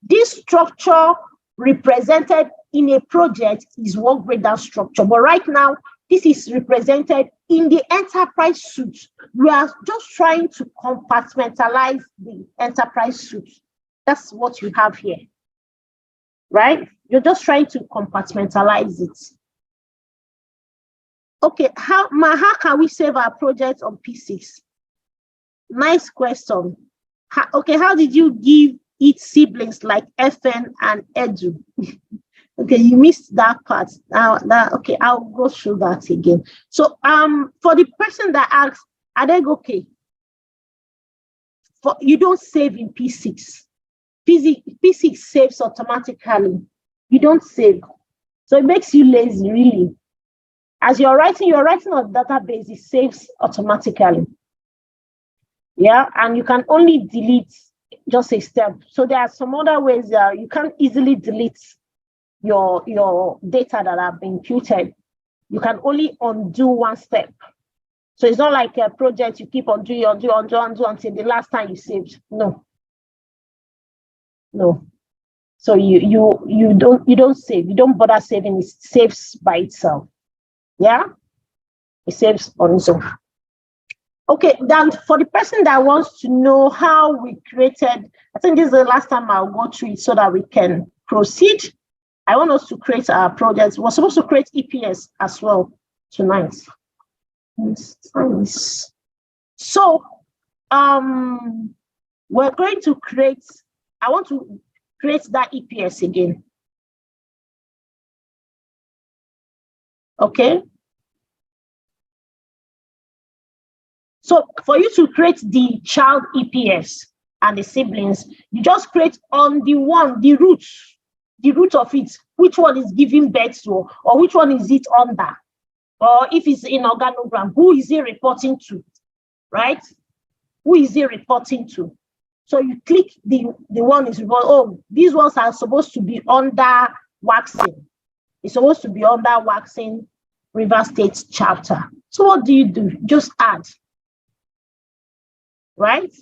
This structure represented in a project is work breakdown structure. But right now, this is represented in the enterprise suite. We are just trying to compartmentalize the enterprise suite. That's what you have here, right? You're just trying to compartmentalize it. Okay, how can we save our project on P6? Nice question. How did you give it siblings like FN and Edu? Okay, you missed that part. Okay, I'll go through that again. So for the person that asks, okay, you don't save in P6. P6 saves automatically. You don't save. So it makes you lazy, really. As you're writing on database, it saves automatically. Yeah, and you can only delete just a step. So there are some other ways you can't easily delete your data that have been imputed. You can only undo one step. So it's not like a project you keep on doing until the last time you saved. No. So you don't save. You don't bother saving. It saves by itself. Yeah, it saves on its own. Okay, then for the person that wants to know how we created, I think this is the last time I'll go through it so that we can proceed. I want us to create our projects. We're supposed to create EPS as well tonight. So we're going to create, I want to create that EPS again. Okay. So for you to create the child EPS and the siblings, you just create on the root of it, which one is giving birth to, or which one is it under, or if it's in organogram, who is it reporting to, right? Who is it reporting to? So you click the one is, oh, these ones are supposed to be under waxing. It's supposed to be under waxing River State chapter. So what do? Just add. Right?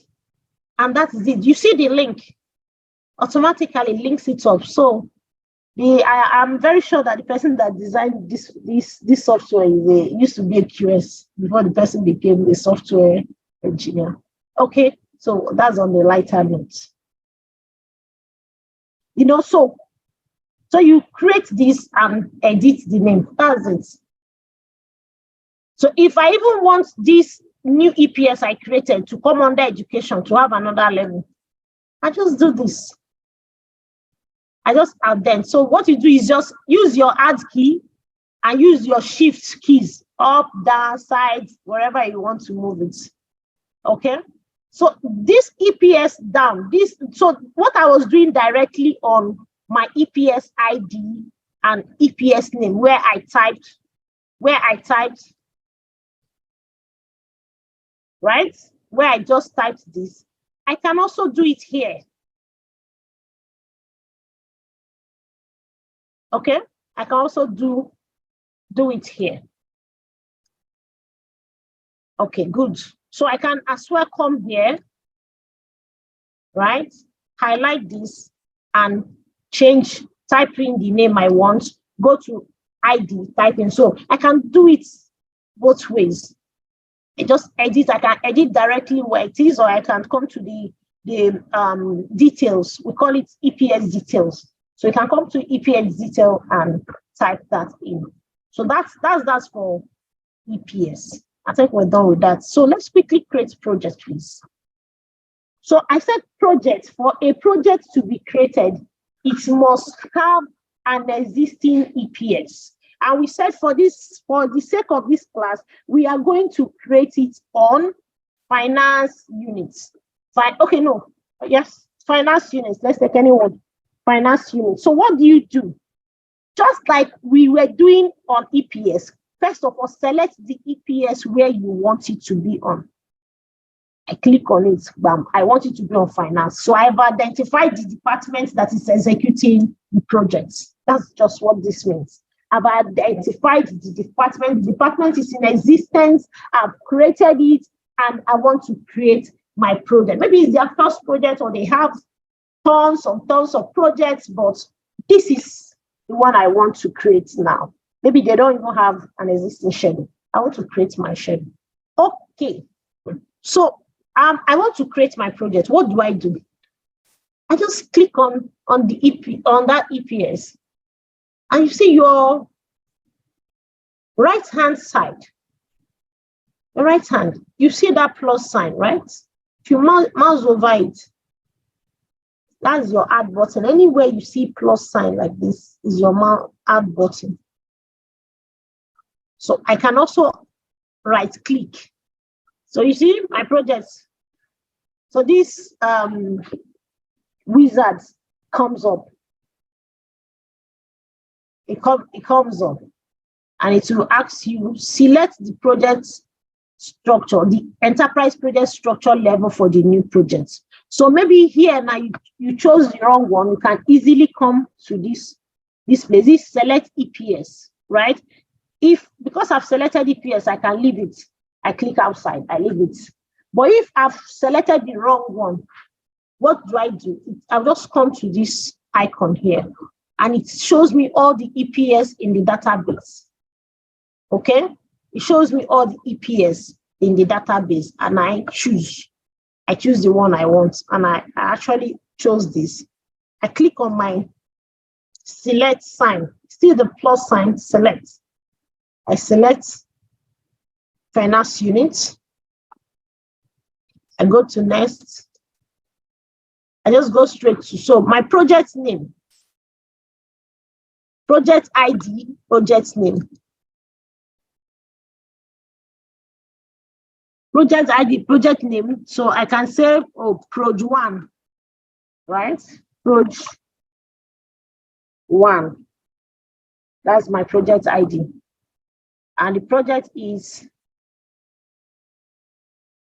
And that's it. You see the link, automatically links it up. So I'm very sure that the person that designed this software used to be a QS before the person became a software engineer. Okay, so that's on the lighter note. So you create this and edit the name. That's it. So if I even want this new EPS I created to come under education to have another level, I just do this. I just add them. So what you do is just use your add key and use your shift keys up, down, side, wherever you want to move it. Okay. So this EPS down, so what I was doing directly on my EPS ID and EPS name, where I typed, right? Where I just typed this, I can also do it here. Okay, I can also do it here. Okay, good. So I can as well come here, right? Highlight this and type in the name I want, go to ID, type in. So I can do it both ways. I just edit, I can edit directly where it is, or I can come to the details. We call it EPS details. So you can come to EPS detail and type that in. So that's for EPS. I think we're done with that. So let's quickly create project, please. So I said project. For a project to be created, it must have an existing EPS. And we said for the sake of this class, we are going to create it on finance units. Finance units. Let's take any one. Finance units. So what do you do? Just like we were doing on EPS, first of all, select the EPS where you want it to be on. I click on it, bam, I want it to be on finance. So I've identified the department that is executing the projects. That's just what this means. I've identified the department. The department is in existence. I've created it, and I want to create my project. Maybe it's their first project, or they have tons of projects, but this is the one I want to create now. Maybe they don't even have an existing schedule. I want to create my schedule. Okay. So I want to create my project. What do? I just click on that EPS. And you see your right-hand side, the right hand, you see that plus sign, right? If you mouse over it, that's your add button. Anywhere you see plus sign like this is your add button. So I can also right-click. So you see my projects. So this wizard comes up. It comes up. and it will ask you, select the project structure, the enterprise project structure level for the new project. So maybe here now you chose the wrong one. You can easily come to this place. This select EPS, right? Because I've selected EPS, I can leave it. I click outside, I leave it. But if I've selected the wrong one, what do? I'll just come to this icon here, and it shows me all the EPS in the database. Okay? It shows me all the EPS in the database, and I choose the one I want, and I actually chose this. I click on my select sign, still the plus sign, select. I select finance unit. I go to next. I just go straight to, so my project name, project ID, project name. Project ID, project name. So I can say, oh, Proj 1, right? Proj 1. That's my project ID. And the project is,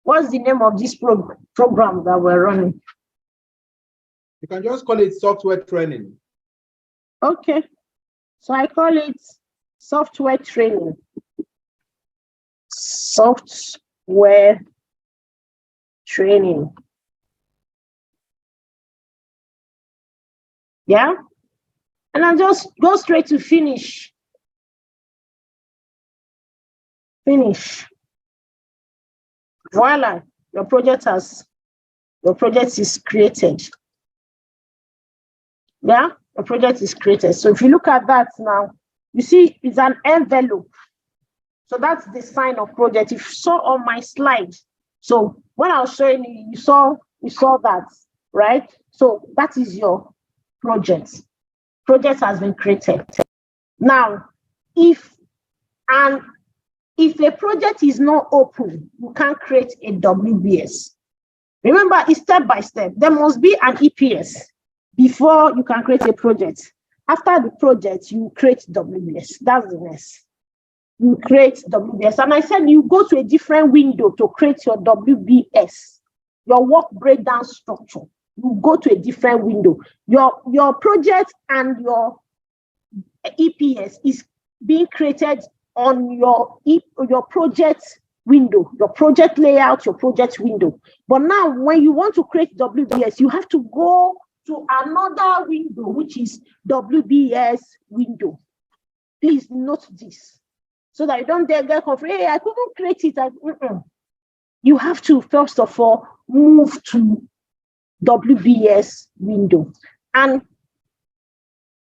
what's the name of this program that we're running? You can just call it software training. Okay. So I call it software training. Software training. Yeah. And I just go straight to finish. Finish. Voila, your project is created. Yeah, your project is created. So if you look at that now, you see it's an envelope. So that's the sign of project. If you saw on my slide, so when I was showing you, you saw that, right? So that is your project. Project has been created. Now, if a project is not open, you can't create a WBS. Remember, it's step by step. There must be an EPS before you can create a project. After the project, you create WBS. That's the next. You create WBS. And I said you go to a different window to create your WBS, your work breakdown structure. You go to a different window. Your project and your EPS is being created on your project window, your project layout, your project window. But now when you want to create WBS, you have to go to another window, which is WBS window. Please note this so that you don't get confused. Hey, I couldn't create it. You have to, first of all, move to WBS window. And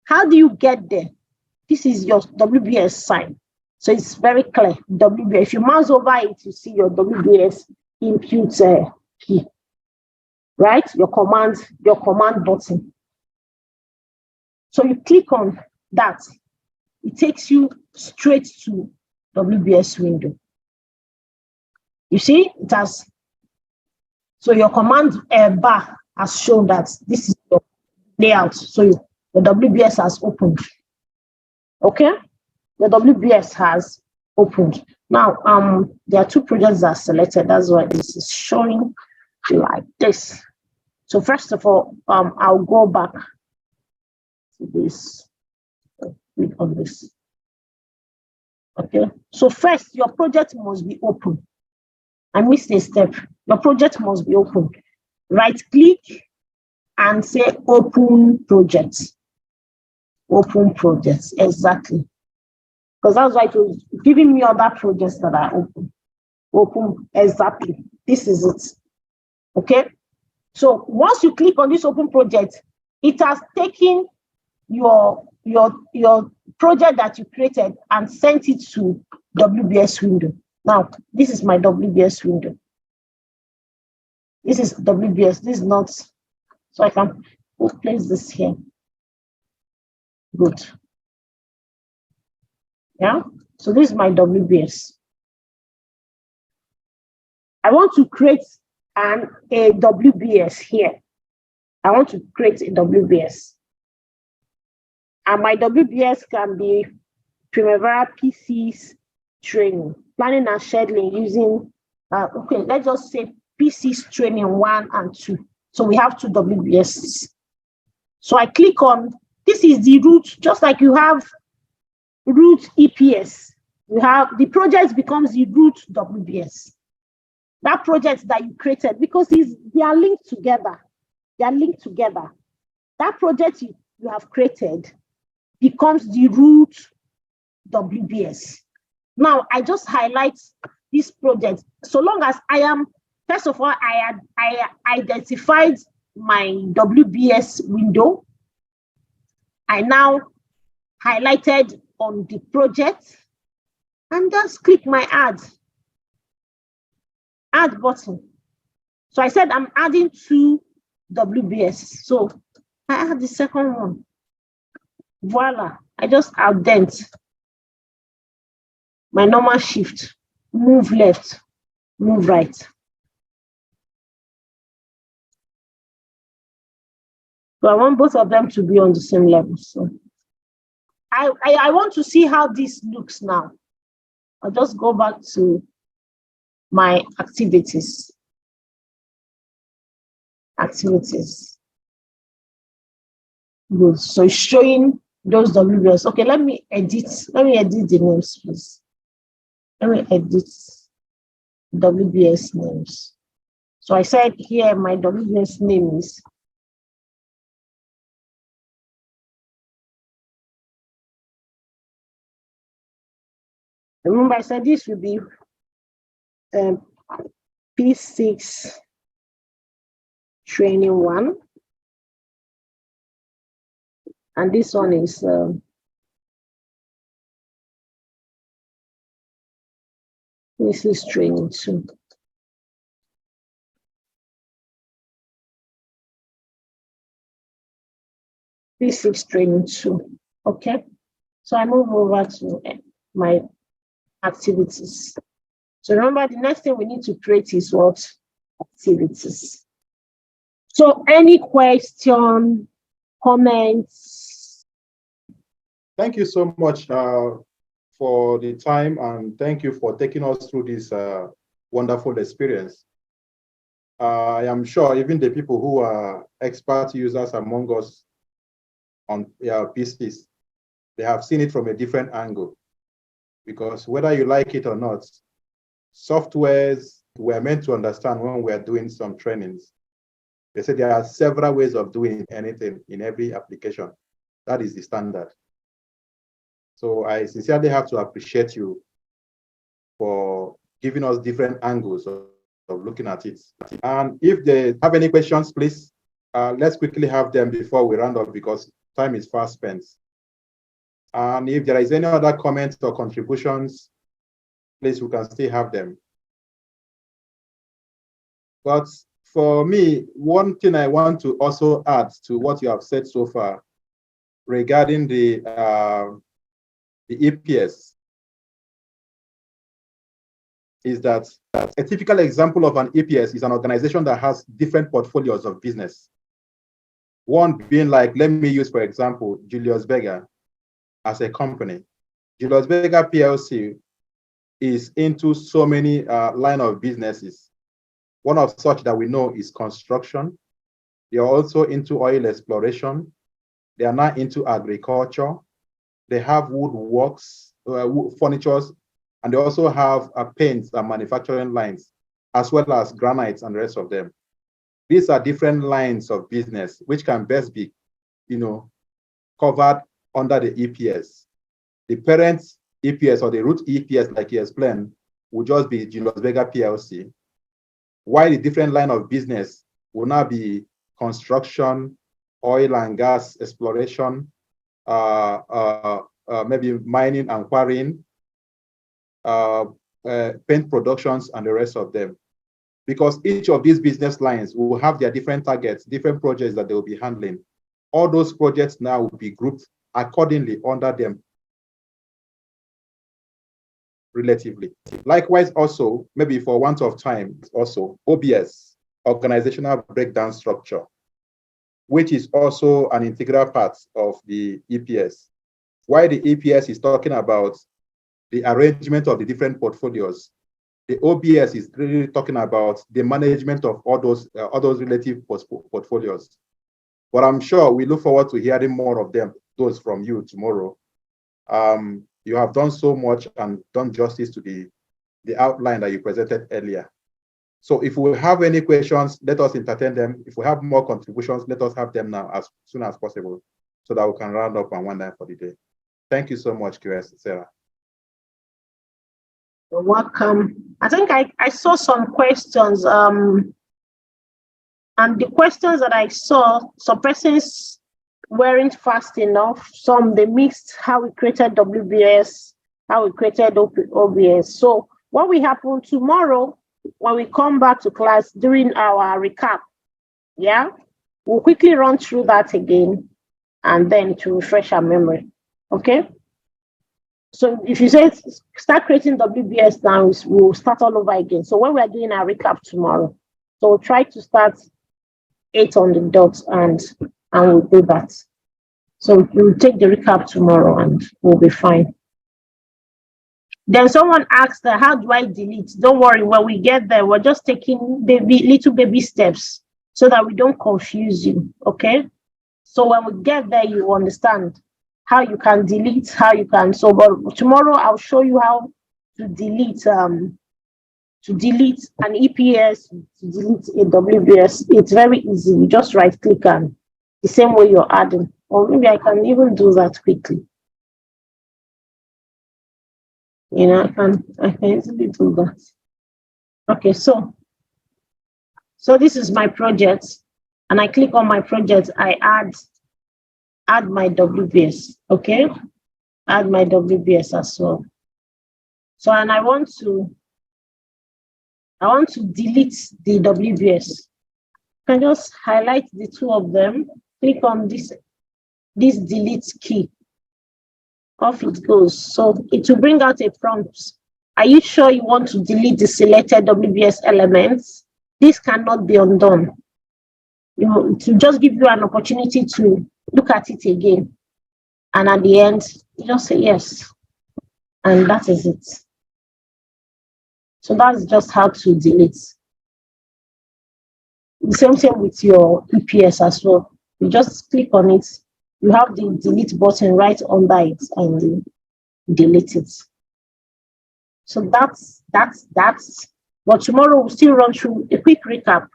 how do you get there? This is your WBS sign. So it's very clear. WBS. If you mouse over it, you see your WBS input key, right? Your command button. So you click on that. It takes you straight to WBS window. You see, it has. So your command bar has shown that this is your layout. So the WBS has opened. Okay. The WBS has opened. Now, there are two projects that are selected. That's why this is showing like this. So first of all, I'll go back to this. Click on this. Okay. So first, your project must be open. I missed a step. Your project must be open. Right click and say open project. Open projects, exactly. Because that's why it was giving me other projects that are open. Open, exactly. This is it. Okay. So once you click on this open project, it has taken your project that you created and sent it to WBS window. Now, this is my WBS window. This is WBS. This is not. So I can place this here. Good. Yeah, so this is my WBS. I want to create a WBS here. I want to create a WBS. And my WBS can be Primavera P6 training, planning and scheduling using, okay, let's just say P6 training 1 and 2. So we have 2 WBSs. So I click on, this is the root, just like you have root EPS. You have, the project becomes the root WBS. That project that you created, because they are linked together. They are linked together. That project you have created becomes the root WBS. Now, I just highlight this project. So long as I am, first of all, I identified my WBS window. I now highlighted on the project and just click my add button. So I said I'm adding 2 WBS. So I add the second one. Voila, I just addent my normal shift, move left, move right. So I want both of them to be on the same level. So I want to see how this looks now. I'll just go back to my activities. Good. So it's showing those WBS. Okay, let me edit the names, please. Let me edit WBS names. So I said here my WBS name is remember I said this will be P6 training 1. And this one is P6 training 2. P6 training 2. Okay. So I move over to my activities. So remember, the next thing we need to create is what? Activities. So any question, comments? Thank you so much for the time, and thank you for taking us through this wonderful experience. I am sure even the people who are expert users among us on PCs, they have seen it from a different angle, because whether you like it or not, softwares we're meant to understand when we're doing some trainings. They say there are several ways of doing anything in every application. That is the standard. So I sincerely have to appreciate you for giving us different angles of looking at it. And if they have any questions, please, let's quickly have them before we round up, because time is fast spent. And if there is any other comments or contributions, please, we can still have them. But for me, one thing I want to also add to what you have said so far regarding the EPS is that a typical example of an EPS is an organization that has different portfolios of business. One being like, let me use, for example, Julius Berger as a company. Julius Berger PLC is into so many line of businesses. One of such that we know is construction. They are also into oil exploration. They are now into agriculture. They have woodworks, furnitures, and they also have paints and manufacturing lines, as well as granites and the rest of them. These are different lines of business which can best be, covered under the EPS. The parent EPS or the root EPS, like you explained, will just be Julius Berger PLC. While the different line of business will now be construction, oil and gas exploration, maybe mining and quarrying, paint productions, and the rest of them. Because each of these business lines will have their different targets, different projects that they will be handling. All those projects now will be grouped accordingly under them relatively. Likewise, also, maybe for want of time, also OBS, organizational breakdown structure, which is also an integral part of the EPS. While the EPS is talking about the arrangement of the different portfolios, the OBS is really talking about the management of all those relative portfolios. But I'm sure we look forward to hearing more of them, those from you tomorrow. You have done so much and done justice to the outline that you presented earlier. So if we have any questions, let us entertain them. If we have more contributions, let us have them now as soon as possible so that we can round up and wind down for the day. Thank you so much, QS, Sarah. You're welcome. I think I saw some questions. And the questions that I saw, some persons weren't fast enough. Some, they mixed how we created WBS, how we created OBS. So what will happen tomorrow when we come back to class during our recap, yeah, we'll quickly run through that again and then to refresh our memory, okay? So if you say start creating WBS now, we'll start all over again. So when we are doing our recap tomorrow, so we'll try to start 8 on the dot and we'll do that. So we'll take the recap tomorrow and we'll be fine. Then someone asked, how do I delete? Don't worry, when we get there, we're just taking little baby steps so that we don't confuse you, okay? So when we get there, you understand how you can delete, how you can. So but tomorrow I'll show you how to delete an EPS, to delete a WBS. It's very easy. You just right click and the same way you're adding. Or maybe I can even do that quickly. You know, I can easily do that. Okay, so this is my project, and I click on my project. I add my WBS. Okay, add my WBS as well. So, and I want to delete the WBS. I can just highlight the two of them. Click on this delete key. Off it goes. So it will bring out a prompt. Are you sure you want to delete the selected WBS elements? This cannot be undone. You know, to just give you an opportunity to look at it again. And at the end, you just say yes. And that is it. So that's just how to delete. The same thing with your EPS as well. You just click on it. You have the delete button right under it and delete it. So that's. But tomorrow we'll still run through a quick recap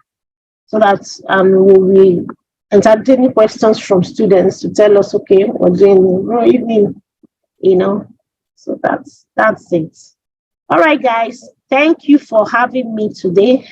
so that we'll be entertaining questions from students to tell us, okay, we're doing evening, you know. So that's it. All right, guys. Thank you for having me today.